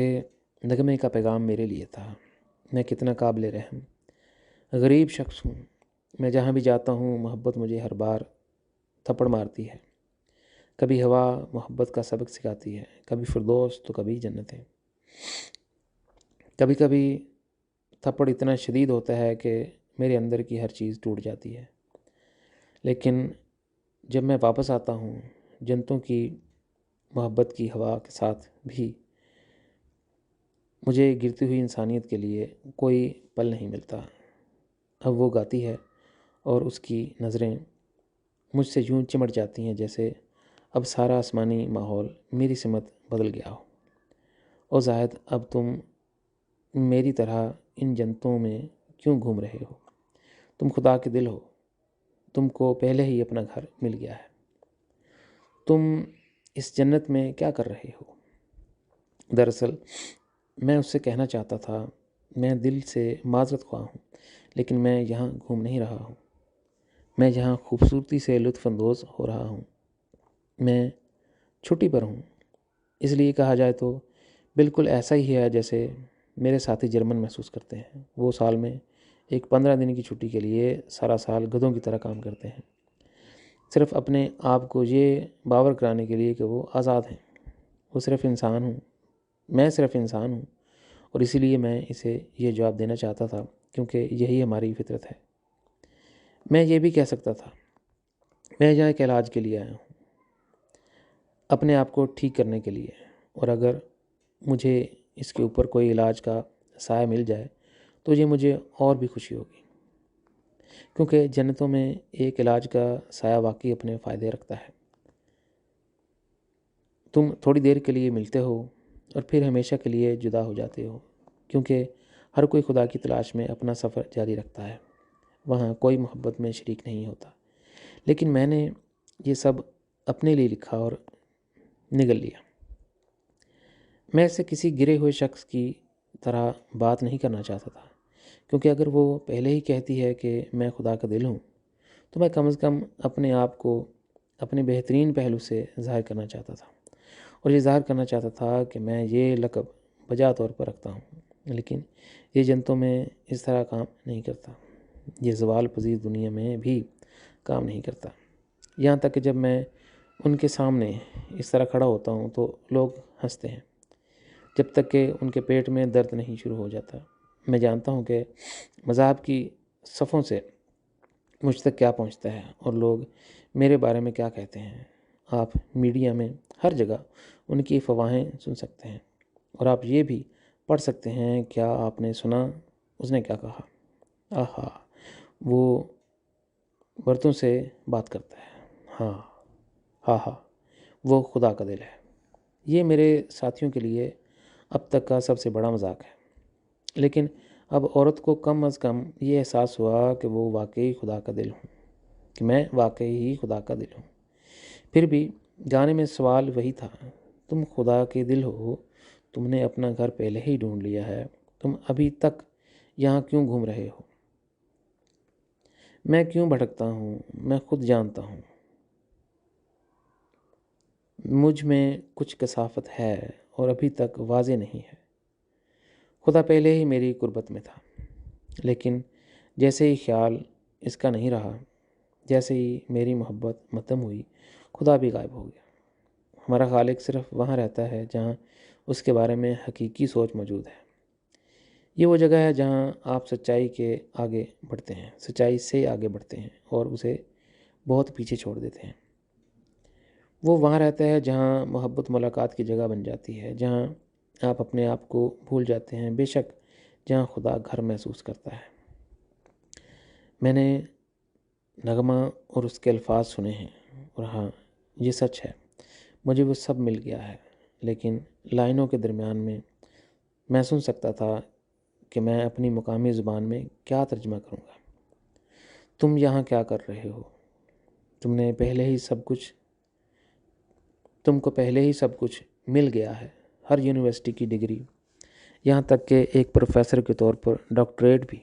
نغمے کا پیغام میرے لیے تھا۔ میں کتنا قابل رحم غریب شخص ہوں۔ میں جہاں بھی جاتا ہوں محبت مجھے ہر بار تھپڑ مارتی ہے۔ کبھی ہوا محبت کا سبق سکھاتی ہے، کبھی فردوس تو کبھی جنتیں۔ کبھی کبھی تھپڑ اتنا شدید ہوتا ہے کہ میرے اندر کی ہر چیز ٹوٹ جاتی ہے، لیکن جب میں واپس آتا ہوں جنتوں کی محبت کی ہوا کے ساتھ بھی مجھے گرتی ہوئی انسانیت کے لیے کوئی پل نہیں ملتا۔ اب وہ گاتی ہے اور اس کی نظریں مجھ سے یوں چمٹ جاتی ہیں جیسے اب سارا آسمانی ماحول میری سمت بدل گیا ہو۔ اور زاہد، اب تم میری طرح ان جنتوں میں کیوں گھوم رہے ہو؟ تم خدا کے دل ہو، تم کو پہلے ہی اپنا گھر مل گیا ہے۔ تم اس جنت میں کیا کر رہے ہو؟ دراصل میں اس سے کہنا چاہتا تھا، میں دل سے معذرت خواہ ہوں، لیکن میں یہاں گھوم نہیں رہا ہوں، میں یہاں خوبصورتی سے لطف اندوز ہو رہا ہوں۔ میں چھٹی پر ہوں۔ اس لیے کہا جائے تو بالکل ایسا ہی ہے جیسے میرے ساتھی جرمن محسوس کرتے ہیں۔ وہ سال میں ایک 15 دن کی چھٹی کے لیے سارا سال گدھوں کی طرح کام کرتے ہیں، صرف اپنے آپ کو یہ باور کرانے کے لیے کہ وہ آزاد ہیں۔ وہ صرف انسان ہوں، میں صرف انسان ہوں، اور اسی لیے میں اسے یہ جواب دینا چاہتا تھا کیونکہ یہی ہماری فطرت ہے۔ میں یہ بھی کہہ سکتا تھا، میں یہاں ایک علاج کے لیے آیا ہوں، اپنے آپ کو ٹھیک کرنے کے لیے، اور اگر مجھے اس کے اوپر کوئی علاج کا سایہ مل جائے تو یہ مجھے اور بھی خوشی ہوگی، کیونکہ جنتوں میں ایک علاج کا سایہ واقعی اپنے فائدے رکھتا ہے۔ تم تھوڑی دیر کے لیے ملتے ہو اور پھر ہمیشہ کے لیے جدا ہو جاتے ہو، کیونکہ ہر کوئی خدا کی تلاش میں اپنا سفر جاری رکھتا ہے۔ وہاں کوئی محبت میں شریک نہیں ہوتا، لیکن میں نے یہ سب اپنے لیے لکھا اور نگل لیا۔ میں اسے کسی گرے ہوئے شخص کی طرح بات نہیں کرنا چاہتا تھا، کیونکہ اگر وہ پہلے ہی کہتی ہے کہ میں خدا کا دل ہوں تو میں کم از کم اپنے آپ کو اپنے بہترین پہلو سے ظاہر کرنا چاہتا تھا، اور یہ ظاہر کرنا چاہتا تھا کہ میں یہ لقب بجا طور پر رکھتا ہوں۔ لیکن یہ جنتوں میں اس طرح کام نہیں کرتا، یہ زوال پذیر دنیا میں بھی کام نہیں کرتا۔ یہاں تک کہ جب میں ان کے سامنے اس طرح کھڑا ہوتا ہوں تو لوگ ہنستے ہیں، جب تک کہ ان کے پیٹ میں درد نہیں شروع ہو جاتا۔ میں جانتا ہوں کہ مذاہب کی صفوں سے مجھ تک کیا پہنچتا ہے اور لوگ میرے بارے میں کیا کہتے ہیں۔ آپ میڈیا میں ہر جگہ ان کی افواہیں سن سکتے ہیں، اور آپ یہ بھی پڑھ سکتے ہیں، کیا آپ نے سنا اس نے کیا کہا؟ آہا، وہ برتوں سے بات کرتا ہے، ہاں ہاں ہاں، وہ خدا کا دل ہے۔ یہ میرے ساتھیوں کے لیے اب تک کا سب سے بڑا مذاق ہے، لیکن اب عورت کو کم از کم یہ احساس ہوا کہ وہ واقعی خدا کا دل ہوں، کہ میں واقعی ہی خدا کا دل ہوں۔ پھر بھی گانے میں سوال وہی تھا، تم خدا کے دل ہو، تم نے اپنا گھر پہلے ہی ڈھونڈ لیا ہے، تم ابھی تک یہاں کیوں گھوم رہے ہو؟ میں کیوں بھٹکتا ہوں؟ میں خود جانتا ہوں، مجھ میں کچھ کثافت ہے اور ابھی تک واضح نہیں ہے۔ خدا پہلے ہی میری قربت میں تھا، لیکن جیسے ہی خیال اس کا نہیں رہا، جیسے ہی میری محبت متم ہوئی، خدا بھی غائب ہو گیا۔ ہمارا خالق صرف وہاں رہتا ہے جہاں اس کے بارے میں حقیقی سوچ موجود ہے۔ یہ وہ جگہ ہے جہاں آپ سچائی سے آگے بڑھتے ہیں اور اسے بہت پیچھے چھوڑ دیتے ہیں۔ وہ وہاں رہتا ہے جہاں محبت ملاقات کی جگہ بن جاتی ہے، جہاں آپ اپنے آپ کو بھول جاتے ہیں، بے شک جہاں خدا گھر محسوس کرتا ہے۔ میں نے نغمہ اور اس کے الفاظ سنے ہیں، اور ہاں، یہ سچ ہے، مجھے وہ سب مل گیا ہے، لیکن لائنوں کے درمیان میں سن سکتا تھا کہ میں اپنی مقامی زبان میں کیا ترجمہ کروں گا۔ تم یہاں کیا کر رہے ہو؟ تم کو پہلے ہی سب کچھ مل گیا ہے، ہر یونیورسٹی کی ڈگری، یہاں تک کہ ایک پروفیسر کے طور پر ڈاکٹریٹ بھی۔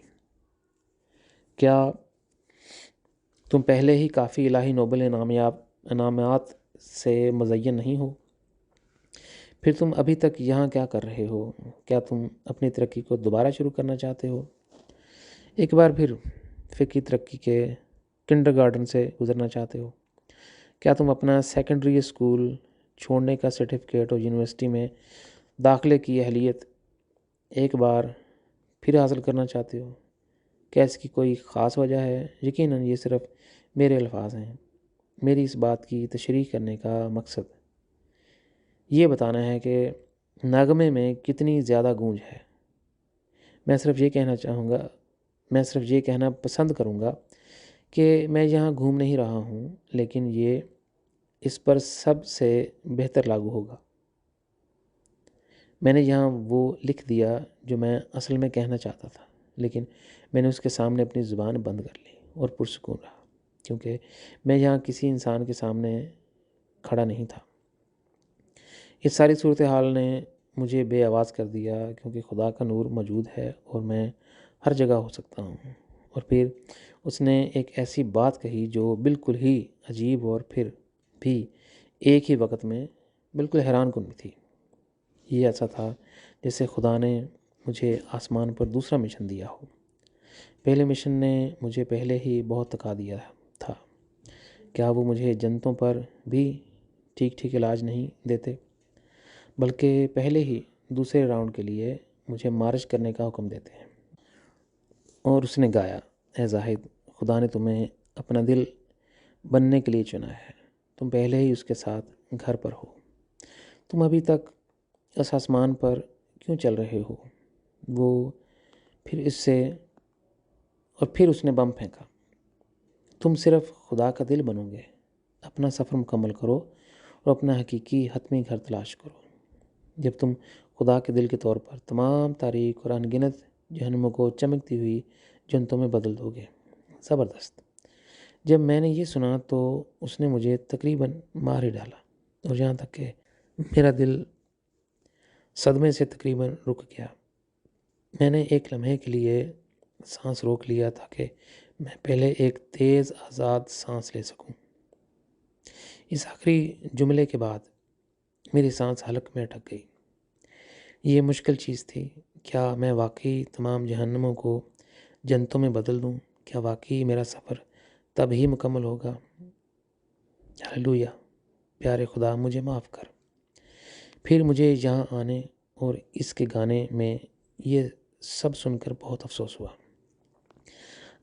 کیا تم پہلے ہی کافی الہی نوبل انعامات سے مزین نہیں ہو؟ پھر تم ابھی تک یہاں کیا کر رہے ہو؟ کیا تم اپنی ترقی کو دوبارہ شروع کرنا چاہتے ہو؟ ایک بار پھر فکری ترقی کے کنڈرگارٹن سے گزرنا چاہتے ہو؟ کیا تم اپنا سیکنڈری اسکول چھوڑنے کا سرٹیفکیٹ اور یونیورسٹی میں داخلے کی اہلیت ایک بار پھر حاصل کرنا چاہتے ہو؟ کیا اس کی کوئی خاص وجہ ہے؟ یقیناً یہ صرف میرے الفاظ ہیں۔ میری اس بات کی تشریح کرنے کا مقصد یہ بتانا ہے کہ نغمے میں کتنی زیادہ گونج ہے۔ میں صرف یہ کہنا پسند کروں گا کہ میں یہاں گھوم نہیں رہا ہوں، لیکن یہ اس پر سب سے بہتر لاگو ہوگا۔ میں نے یہاں وہ لکھ دیا جو میں اصل میں کہنا چاہتا تھا، لیکن میں نے اس کے سامنے اپنی زبان بند کر لی اور پرسکون رہا، کیونکہ میں یہاں کسی انسان کے سامنے کھڑا نہیں تھا۔ اس ساری صورتحال نے مجھے بے آواز کر دیا، کیونکہ خدا کا نور موجود ہے اور میں ہر جگہ ہو سکتا ہوں۔ اور پھر اس نے ایک ایسی بات کہی جو بالکل ہی عجیب اور پھر بھی ایک ہی وقت میں بالکل حیران کن تھی۔ یہ ایسا تھا جیسے خدا نے مجھے آسمان پر دوسرا مشن دیا ہو۔ پہلے مشن نے مجھے پہلے ہی بہت تکا دیا تھا۔ کیا وہ مجھے جنتوں پر بھی ٹھیک علاج نہیں دیتے، بلکہ پہلے ہی دوسرے راؤنڈ کے لیے مجھے مارچ کرنے کا حکم دیتے ہیں؟ اور اس نے گایا، اے زاہد، خدا نے تمہیں اپنا دل بننے کے لیے چنا ہے، تم پہلے ہی اس کے ساتھ گھر پر ہو، تم ابھی تک اس آسمان پر کیوں چل رہے ہو؟ پھر اس نے بم پھینکا، تم صرف خدا کا دل بنو گے، اپنا سفر مکمل کرو اور اپنا حقیقی حتمی گھر تلاش کرو۔ جب تم خدا کے دل کے طور پر تمام تاریک اور انگنت جہنموں کو چمکتی ہوئی جنتوں میں بدل دو گے۔ زبردست۔ جب میں نے یہ سنا تو اس نے مجھے تقریباً مار ہی ڈالا، اور یہاں تک کہ میرا دل صدمے سے تقریباً رک گیا۔ میں نے ایک لمحے کے لیے سانس روک لیا تاکہ میں پہلے ایک تیز آزاد سانس لے سکوں۔ اس آخری جملے کے بعد میری سانس حلق میں اٹک گئی۔ یہ مشکل چیز تھی۔ کیا میں واقعی تمام جہنموں کو جنتوں میں بدل دوں؟ کیا واقعی میرا سفر تب ہی مکمل ہوگا؟ ہاللویا، پیارے خدا مجھے معاف کر۔ پھر مجھے یہاں آنے اور اس کے گانے میں یہ سب سن کر بہت افسوس ہوا۔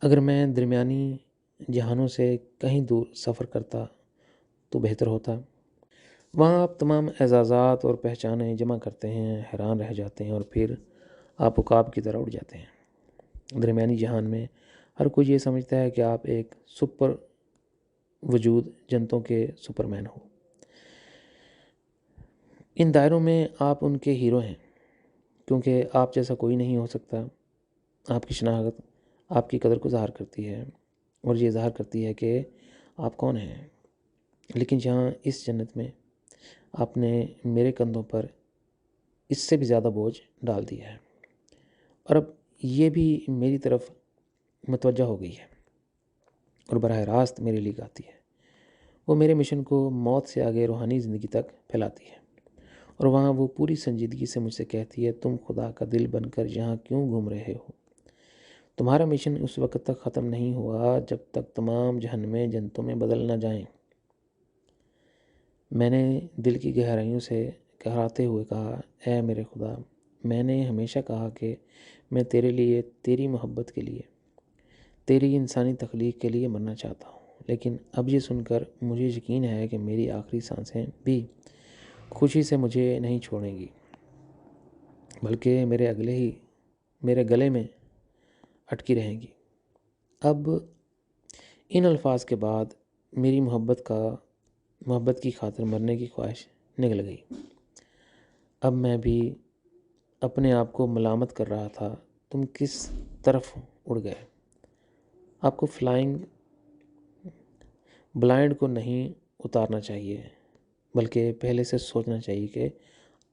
اگر میں درمیانی جہانوں سے کہیں دور سفر کرتا تو بہتر ہوتا۔ وہاں آپ تمام اعزازات اور پہچانیں جمع کرتے ہیں، حیران رہ جاتے ہیں اور پھر آپ عقاب کی طرح اڑ جاتے ہیں۔ درمیانی جہان میں ہر کوئی یہ سمجھتا ہے کہ آپ ایک سپر وجود جنتوں کے سپرمین ہو۔ ان دائروں میں آپ ان کے ہیرو ہیں، کیونکہ آپ جیسا کوئی نہیں ہو سکتا۔ آپ کی شناخت آپ کی قدر کو ظاہر کرتی ہے اور یہ ظاہر کرتی ہے کہ آپ کون ہیں۔ لیکن جہاں اس جنت میں آپ نے میرے کندھوں پر اس سے بھی زیادہ بوجھ ڈال دیا ہے، اور اب یہ بھی میری طرف متوجہ ہو گئی ہے اور براہ راست میرے لیے گاتی ہے۔ وہ میرے مشن کو موت سے آگے روحانی زندگی تک پھیلاتی ہے، اور وہاں وہ پوری سنجیدگی سے مجھ سے کہتی ہے، تم خدا کا دل بن کر یہاں کیوں گھوم رہے ہو؟ تمہارا مشن اس وقت تک ختم نہیں ہوا جب تک تمام جہنمیں جنتوں میں بدل نہ جائیں۔ میں نے دل کی گہرائیوں سے کہراتے ہوئے کہا، اے میرے خدا، میں نے ہمیشہ کہا کہ میں تیرے لیے، تیری محبت کے لیے، تیری انسانی تخلیق کے لیے مرنا چاہتا ہوں، لیکن اب یہ سن کر مجھے یقین ہے کہ میری آخری سانسیں بھی خوشی سے مجھے نہیں چھوڑیں گی، بلکہ میرے گلے میں اٹکی رہیں گی۔ اب ان الفاظ کے بعد میری محبت کا محبت کی خاطر مرنے کی خواہش نکل گئی۔ اب میں بھی اپنے آپ کو ملامت کر رہا تھا، تم کس طرف اڑ گئے؟ آپ کو فلائنگ بلائنڈ کو نہیں اتارنا چاہیے، بلکہ پہلے سے سوچنا چاہیے کہ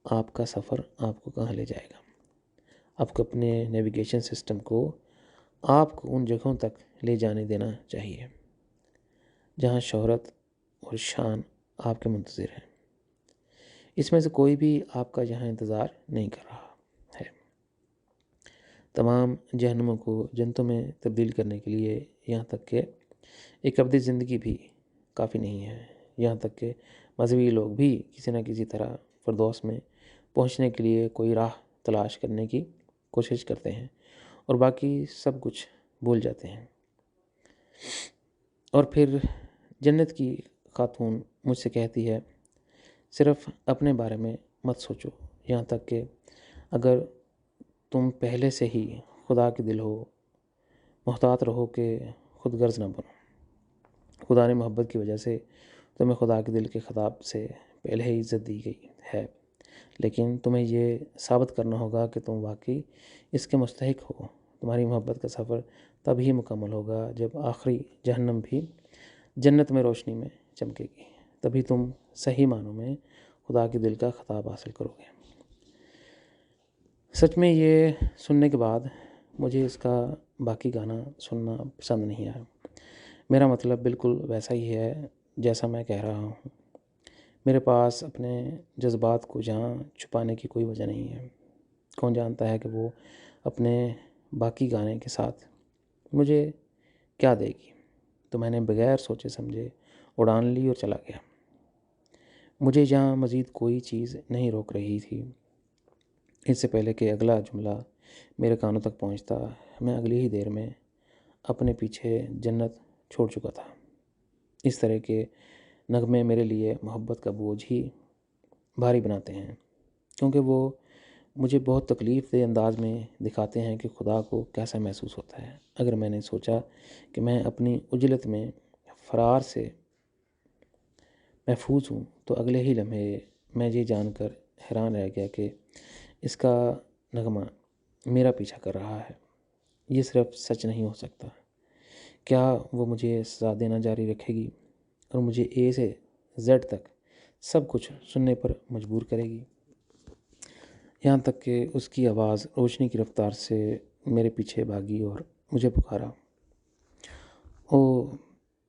آپ کا سفر آپ کو کہاں لے جائے گا۔ آپ کو اپنے نیویگیشن سسٹم کو آپ کو ان جگہوں تک لے جانے دینا چاہیے جہاں شہرت اور شان آپ کے منتظر ہیں۔ اس میں سے کوئی بھی آپ کا یہاں انتظار نہیں کر رہا ہے۔ تمام جہنموں کو جنتوں میں تبدیل کرنے کے لیے یہاں تک کہ ایک ابدی زندگی بھی کافی نہیں ہے۔ یہاں تک کہ مذہبی لوگ بھی کسی نہ کسی طرح فردوس میں پہنچنے کے لیے کوئی راہ تلاش کرنے کی کوشش کرتے ہیں اور باقی سب کچھ بھول جاتے ہیں۔ اور پھر جنت کی خاتون مجھ سے کہتی ہے، صرف اپنے بارے میں مت سوچو، یہاں تک کہ اگر تم پہلے سے ہی خدا کے دل ہو، محتاط رہو کہ خود غرض نہ بنو۔ خدا نے محبت کی وجہ سے تمہیں خدا کے دل کے خطاب سے پہلے ہی عزت دی گئی ہے، لیکن تمہیں یہ ثابت کرنا ہوگا کہ تم واقعی اس کے مستحق ہو۔ تمہاری محبت کا سفر تب ہی مکمل ہوگا جب آخری جہنم بھی جنت میں روشنی میں چمکے گی، تبھی تم صحیح معنوں میں خدا کے دل کا خطاب حاصل کرو گے۔ سچ میں یہ سننے کے بعد مجھے اس کا باقی گانا سننا پسند نہیں آیا۔ میرا مطلب بالکل ویسا ہی ہے جیسا میں کہہ رہا ہوں۔ میرے پاس اپنے جذبات کو جہاں چھپانے کی کوئی وجہ نہیں ہے۔ کون جانتا ہے کہ وہ اپنے باقی گانے کے ساتھ مجھے کیا دے گی۔ تو میں نے بغیر سوچے سمجھے اڑان لی اور چلا گیا۔ مجھے جہاں مزید کوئی چیز نہیں روک رہی تھی۔ اس سے پہلے کہ اگلا جملہ میرے کانوں تک پہنچتا، میں اگلی ہی دیر میں اپنے پیچھے جنت چھوڑ چکا تھا۔ اس طرح کے نغمے میرے لیے محبت کا بوجھ ہی بھاری بناتے ہیں، کیونکہ وہ مجھے بہت تکلیف دہ انداز میں دکھاتے ہیں کہ خدا کو کیسا محسوس ہوتا ہے۔ اگر میں نے سوچا کہ میں اپنی عجلت میں فرار سے محفوظ ہوں تو اگلے ہی لمحے میں یہ جان کر حیران رہ گیا کہ اس کا نغمہ میرا پیچھا کر رہا ہے۔ یہ صرف سچ نہیں ہو سکتا۔ کیا وہ مجھے سزا دینا جاری رکھے گی اور مجھے اے سے زیڈ تک سب کچھ سننے پر مجبور کرے گی؟ یہاں تک کہ اس کی آواز روشنی کی رفتار سے میرے پیچھے بھاگی اور مجھے پکارا، او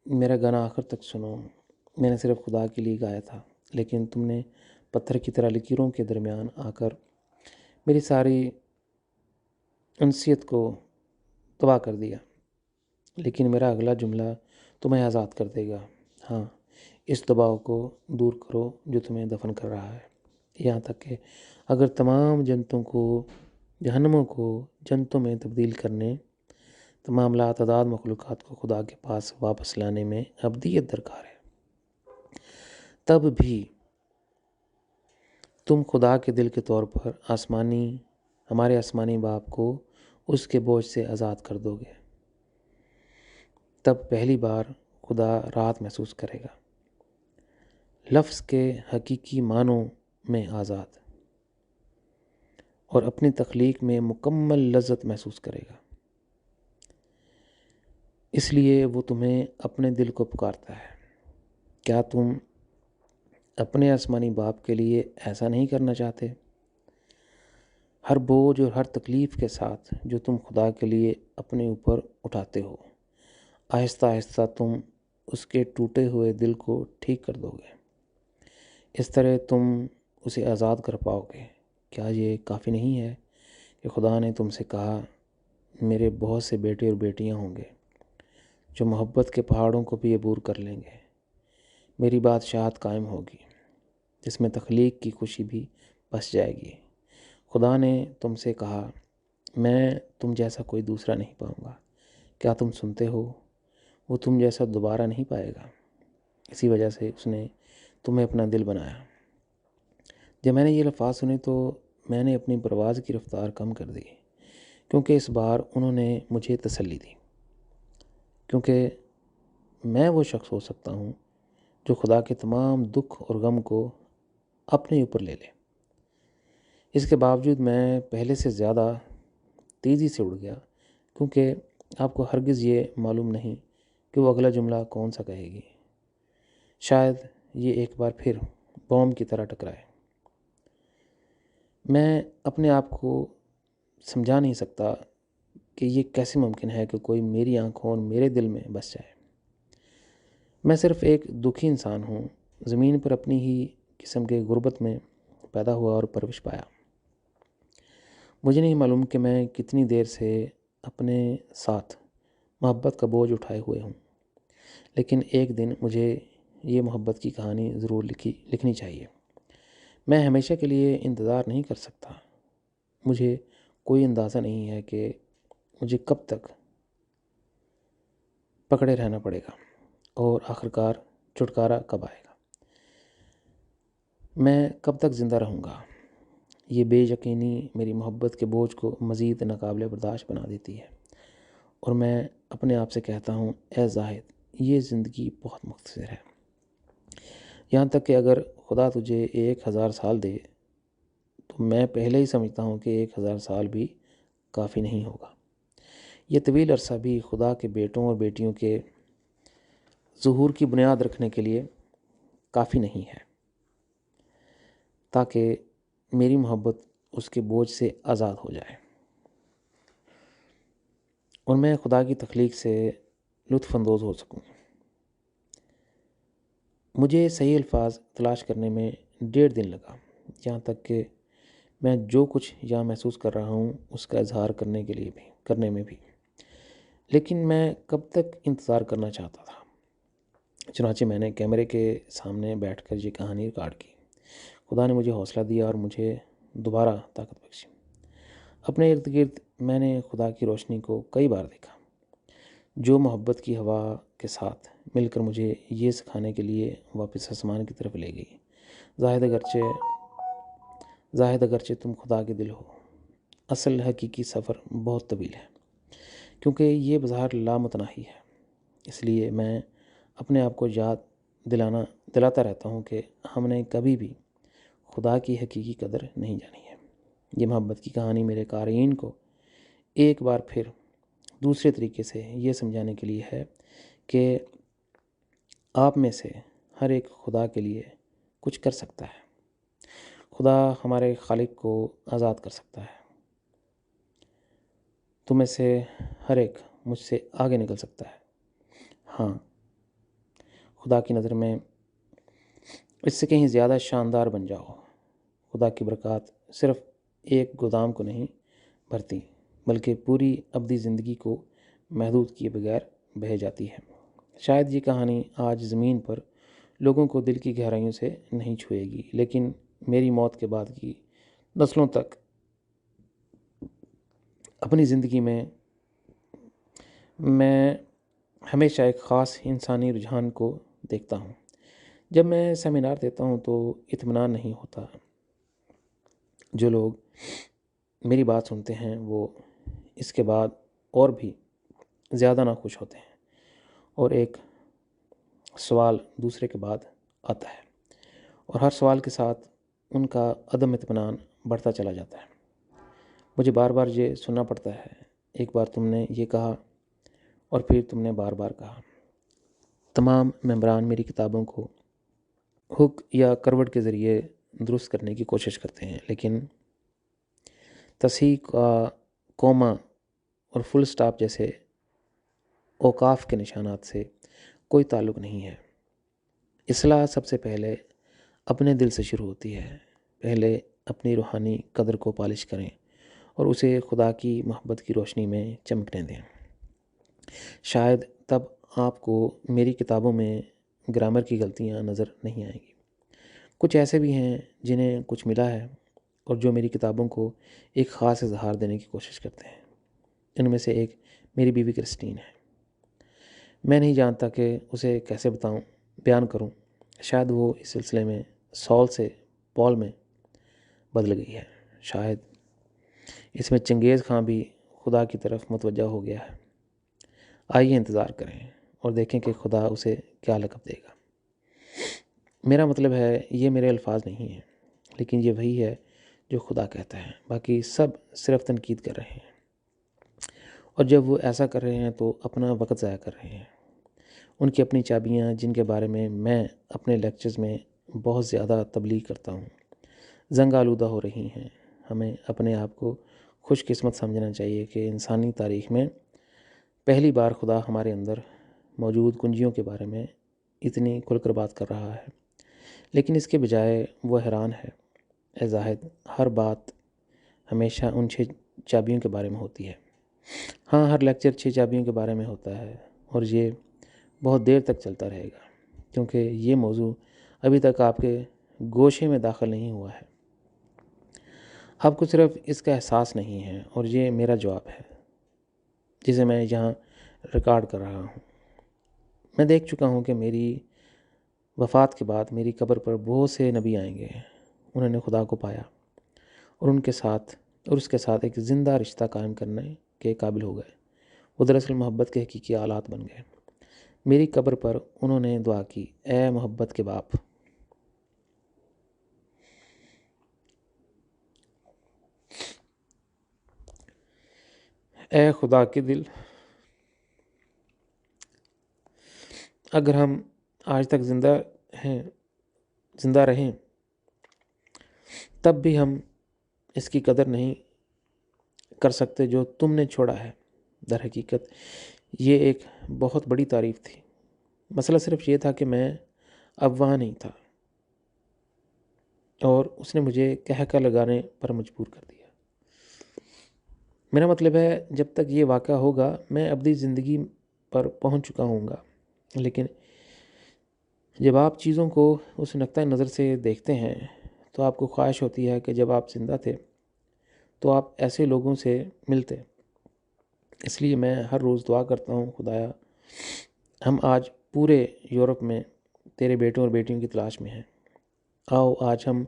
میرا گانا آخر تک سنو۔ میں نے صرف خدا کے لیے گایا تھا، لیکن تم نے پتھر کی طرح لکیروں کے درمیان آ کر میری ساری انسیت کو تباہ کر دیا۔ لیکن میرا اگلا جملہ تمہیں آزاد کر دے گا۔ ہاں، اس دباؤ کو دور کرو جو تمہیں دفن کر رہا ہے۔ یہاں تک کہ اگر تمام جنتوں کو جہنموں کو جنتوں میں تبدیل کرنے، تمام لاتعداد مخلوقات کو خدا کے پاس واپس لانے میں ابدیت درکار ہے، تب بھی تم خدا کے دل کے طور پر ہمارے آسمانی باپ کو اس کے بوجھ سے آزاد کر دو گے۔ تب پہلی بار خدا راحت محسوس کرے گا، لفظ کے حقیقی معنوں میں آزاد، اور اپنی تخلیق میں مکمل لذت محسوس کرے گا۔ اس لیے وہ تمہیں اپنے دل کو پکارتا ہے۔ کیا تم اپنے آسمانی باپ کے لیے ایسا نہیں کرنا چاہتے؟ ہر بوجھ اور ہر تکلیف کے ساتھ جو تم خدا کے لیے اپنے اوپر اٹھاتے ہو، آہستہ آہستہ تم اس کے ٹوٹے ہوئے دل کو ٹھیک کر دو گے۔ اس طرح تم اسے آزاد کر پاؤ گے۔ کیا یہ کافی نہیں ہے کہ خدا نے تم سے کہا، میرے بہت سے بیٹے اور بیٹیاں ہوں گے جو محبت کے پہاڑوں کو بھی عبور کر لیں گے۔ میری بادشاہت قائم ہوگی جس میں تخلیق کی خوشی بھی بس جائے گی۔ خدا نے تم سے کہا، میں تم جیسا کوئی دوسرا نہیں پاؤں گا۔ کیا تم سنتے ہو؟ وہ تم جیسا دوبارہ نہیں پائے گا۔ اسی وجہ سے اس نے تمہیں اپنا دل بنایا۔ جب میں نے یہ الفاظ سنے تو میں نے اپنی پرواز کی رفتار کم کر دی، کیونکہ اس بار انہوں نے مجھے تسلی دی، کیونکہ میں وہ شخص ہو سکتا ہوں جو خدا کے تمام دکھ اور غم کو اپنے اوپر لے لے۔ اس کے باوجود میں پہلے سے زیادہ تیزی سے اڑ گیا، کیونکہ آپ کو ہرگز یہ معلوم نہیں کہ وہ اگلا جملہ کون سا کہے گی۔ شاید یہ ایک بار پھر بوم کی طرح ٹکرائے۔ میں اپنے آپ کو سمجھا نہیں سکتا کہ یہ کیسے ممکن ہے کہ کوئی میری آنکھوں اور میرے دل میں بس جائے۔ میں صرف ایک دکھی انسان ہوں، زمین پر اپنی ہی قسم کے غربت میں پیدا ہوا اور پرورش پایا۔ مجھے نہیں معلوم کہ میں کتنی دیر سے اپنے ساتھ محبت کا بوجھ اٹھائے ہوئے ہوں، لیکن ایک دن مجھے یہ محبت کی کہانی ضرور لکھنی چاہیے۔ میں ہمیشہ کے لیے انتظار نہیں کر سکتا۔ مجھے کوئی اندازہ نہیں ہے کہ مجھے کب تک پکڑے رہنا پڑے گا اور آخرکار چھٹکارا کب آئے گا۔ میں کب تک زندہ رہوں گا۔ یہ بے یقینی میری محبت کے بوجھ کو مزید ناقابل برداشت بنا دیتی ہے، اور میں اپنے آپ سے کہتا ہوں، اے زاہد، یہ زندگی بہت مختصر ہے۔ یہاں تک کہ اگر خدا تجھے 1000 سال دے تو میں پہلے ہی سمجھتا ہوں کہ 1000 سال بھی کافی نہیں ہوگا۔ یہ طویل عرصہ بھی خدا کے بیٹوں اور بیٹیوں کے ظہور کی بنیاد رکھنے کے لیے کافی نہیں ہے، تاکہ میری محبت اس کے بوجھ سے آزاد ہو جائے اور میں خدا کی تخلیق سے لطف اندوز ہو سکوں۔ مجھے صحیح الفاظ تلاش کرنے میں 1.5 دن لگا، یہاں تک کہ میں جو کچھ یہاں محسوس کر رہا ہوں اس کا اظہار کرنے میں بھی۔ لیکن میں کب تک انتظار کرنا چاہتا تھا۔ چنانچہ میں نے کیمرے کے سامنے بیٹھ کر یہ کہانی ریکارڈ کی۔ خدا نے مجھے حوصلہ دیا اور مجھے دوبارہ طاقت بخشی۔ اپنے ارد گرد میں نے خدا کی روشنی کو کئی بار دیکھا، جو محبت کی ہوا کے ساتھ مل کر مجھے یہ سکھانے کے لیے واپس آسمان کی طرف لے گئی، زاہد اگرچہ تم خدا کے دل ہو، اصل حقیقی سفر بہت طویل ہے، کیونکہ یہ بظاہر لامتناہی ہے۔ اس لیے میں اپنے آپ کو یاد دلاتا رہتا ہوں کہ ہم نے کبھی بھی خدا کی حقیقی قدر نہیں جانی ہے۔ یہ محبت کی کہانی میرے قارئین کو ایک بار پھر دوسرے طریقے سے یہ سمجھانے کے لیے ہے کہ آپ میں سے ہر ایک خدا کے لیے کچھ کر سکتا ہے۔ خدا ہمارے خالق کو آزاد کر سکتا ہے۔ تم میں سے ہر ایک مجھ سے آگے نکل سکتا ہے۔ ہاں، خدا کی نظر میں اس سے کہیں زیادہ شاندار بن جاؤ۔ خدا کی برکات صرف ایک گودام کو نہیں بھرتی، بلکہ پوری ابدی زندگی کو محدود کیے بغیر بہہ جاتی ہے۔ شاید یہ کہانی آج زمین پر لوگوں کو دل کی گہرائیوں سے نہیں چھوئے گی، لیکن میری موت کے بعد کی نسلوں تک اپنی زندگی میں ہمیشہ ایک خاص انسانی رجحان کو دیکھتا ہوں۔ جب میں سیمینار دیتا ہوں تو اطمینان نہیں ہوتا۔ جو لوگ میری بات سنتے ہیں وہ اس کے بعد اور بھی زیادہ ناخوش ہوتے ہیں، اور ایک سوال دوسرے کے بعد آتا ہے، اور ہر سوال کے ساتھ ان کا عدم اطمینان بڑھتا چلا جاتا ہے۔ مجھے بار بار یہ سننا پڑتا ہے، ایک بار تم نے یہ کہا اور پھر تم نے بار بار کہا۔ تمام ممبران میری کتابوں کو ہک یا کروٹ کے ذریعے درست کرنے کی کوشش کرتے ہیں، لیکن تصحیح کا کوما اور فل سٹاپ جیسے اوقاف کے نشانات سے کوئی تعلق نہیں ہے۔ اصلاح سب سے پہلے اپنے دل سے شروع ہوتی ہے۔ پہلے اپنی روحانی قدر کو پالش کریں اور اسے خدا کی محبت کی روشنی میں چمکنے دیں۔ شاید تب آپ کو میری کتابوں میں گرامر کی غلطیاں نظر نہیں آئیں گی۔ کچھ ایسے بھی ہیں جنہیں کچھ ملا ہے اور جو میری کتابوں کو ایک خاص اظہار دینے کی کوشش کرتے ہیں۔ ان میں سے ایک میری بیوی کرسٹین ہے۔ میں نہیں جانتا کہ اسے کیسے بیان کروں۔ شاید وہ اس سلسلے میں سال سے پال میں بدل گئی ہے۔ شاید اس میں چنگیز خان بھی خدا کی طرف متوجہ ہو گیا ہے۔ آئیے انتظار کریں اور دیکھیں کہ خدا اسے کیا لقب دے گا۔ میرا مطلب ہے یہ میرے الفاظ نہیں ہیں، لیکن یہ وہی ہے جو خدا کہتا ہے، باقی سب صرف تنقید کر رہے ہیں، اور جب وہ ایسا کر رہے ہیں تو اپنا وقت ضائع کر رہے ہیں۔ ان کی اپنی چابیاں، جن کے بارے میں اپنے لیکچرز میں بہت زیادہ تبلیغ کرتا ہوں، زنگ آلودہ ہو رہی ہیں۔ ہمیں اپنے آپ کو خوش قسمت سمجھنا چاہیے کہ انسانی تاریخ میں پہلی بار خدا ہمارے اندر موجود کنجیوں کے بارے میں اتنی کھل کر بات کر رہا ہے، لیکن اس کے بجائے وہ حیران ہے۔ اے زاہد، ہر بات ہمیشہ ان 6 چابیوں کے بارے میں ہوتی ہے۔ ہاں، ہر لیکچر 6 چابیوں کے بارے میں ہوتا ہے، اور یہ بہت دیر تک چلتا رہے گا، کیونکہ یہ موضوع ابھی تک آپ کے گوشے میں داخل نہیں ہوا ہے۔ آپ کو صرف اس کا احساس نہیں ہے، اور یہ میرا جواب ہے جسے میں یہاں ریکارڈ کر رہا ہوں۔ میں دیکھ چکا ہوں کہ میری وفات کے بعد میری قبر پر بہت سے نبی آئیں گے۔ انہوں نے خدا کو پایا اور اس کے ساتھ ایک زندہ رشتہ قائم کرنے کے قابل ہو گئے۔ وہ دراصل محبت کے حقیقی آلات بن گئے۔ میری قبر پر انہوں نے دعا کی، اے محبت کے باپ، اے خدا کے دل، اگر ہم آج تک زندہ رہیں تب بھی ہم اس کی قدر نہیں کر سکتے جو تم نے چھوڑا ہے۔ در حقیقت یہ ایک بہت بڑی تعریف تھی۔ مسئلہ صرف یہ تھا کہ میں اب وہاں نہیں تھا، اور اس نے مجھے کہہ لگانے پر مجبور کر دیا۔ میرا مطلب ہے جب تک یہ واقعہ ہوگا میں ابدی زندگی پر پہنچ چکا ہوں گا، لیکن جب آپ چیزوں کو اس نقطۂ نظر سے دیکھتے ہیں تو آپ کو خواہش ہوتی ہے کہ جب آپ زندہ تھے تو آپ ایسے لوگوں سے ملتے۔ اس لیے میں ہر روز دعا کرتا ہوں، خدایا، ہم آج پورے یورپ میں تیرے بیٹوں اور بیٹیوں کی تلاش میں ہیں۔ آؤ آج ہم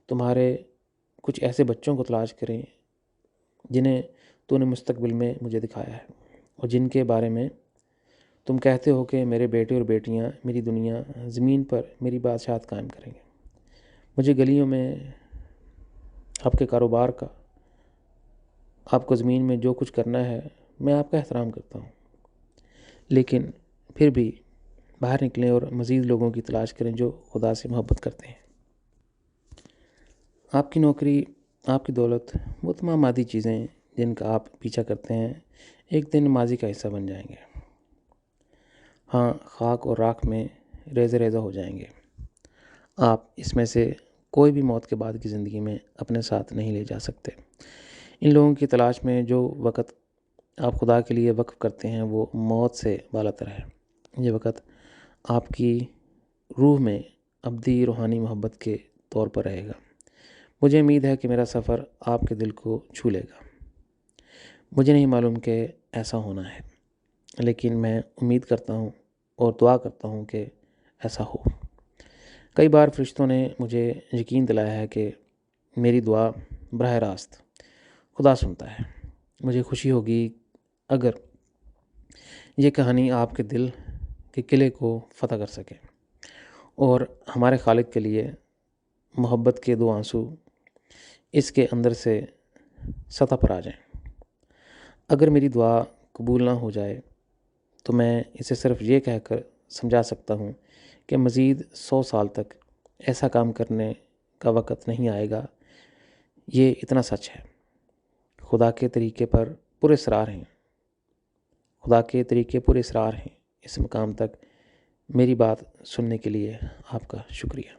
تمہارے کچھ ایسے بچوں کو تلاش کریں جنہیں تو نے مستقبل میں مجھے دکھایا ہے، اور جن کے بارے میں تم کہتے ہو کہ میرے بیٹے اور بیٹیاں میری دنیا زمین پر میری بادشاہت قائم کریں گے۔ مجھے گلیوں میں آپ کے کاروبار کا، آپ کو زمین میں جو کچھ کرنا ہے، میں آپ کا احترام کرتا ہوں، لیکن پھر بھی باہر نکلیں اور مزید لوگوں کی تلاش کریں جو خدا سے محبت کرتے ہیں۔ آپ کی نوکری، آپ کی دولت، وہ تمام مادی چیزیں جن کا آپ پیچھا کرتے ہیں ایک دن ماضی کا حصہ بن جائیں گے۔ ہاں، خاک اور راکھ میں ریزہ ریزہ ہو جائیں گے۔ آپ اس میں سے کوئی بھی موت کے بعد کی زندگی میں اپنے ساتھ نہیں لے جا سکتے۔ ان لوگوں کی تلاش میں جو وقت آپ خدا کے لیے وقف کرتے ہیں وہ موت سے بالاتر ہے۔ یہ وقت آپ کی روح میں ابدی روحانی محبت کے طور پر رہے گا۔ مجھے امید ہے کہ میرا سفر آپ کے دل کو چھو لے گا۔ مجھے نہیں معلوم کہ ایسا ہونا ہے، لیکن میں امید کرتا ہوں اور دعا کرتا ہوں کہ ایسا ہو۔ کئی بار فرشتوں نے مجھے یقین دلایا ہے کہ میری دعا براہ راست خدا سنتا ہے۔ مجھے خوشی ہوگی اگر یہ کہانی آپ کے دل کے قلعے کو فتح کر سکے اور ہمارے خالق کے لیے محبت کے 2 آنسو اس کے اندر سے سطح پر آ جائیں۔ اگر میری دعا قبول نہ ہو جائے تو میں اسے صرف یہ کہہ کر سمجھا سکتا ہوں کہ مزید 100 سال تک ایسا کام کرنے کا وقت نہیں آئے گا۔ یہ اتنا سچ ہے۔ خدا کے طریقے پر پراسرار ہیں۔ خدا کے طریقے پراسرار ہیں۔ اس مقام تک میری بات سننے کے لیے آپ کا شکریہ۔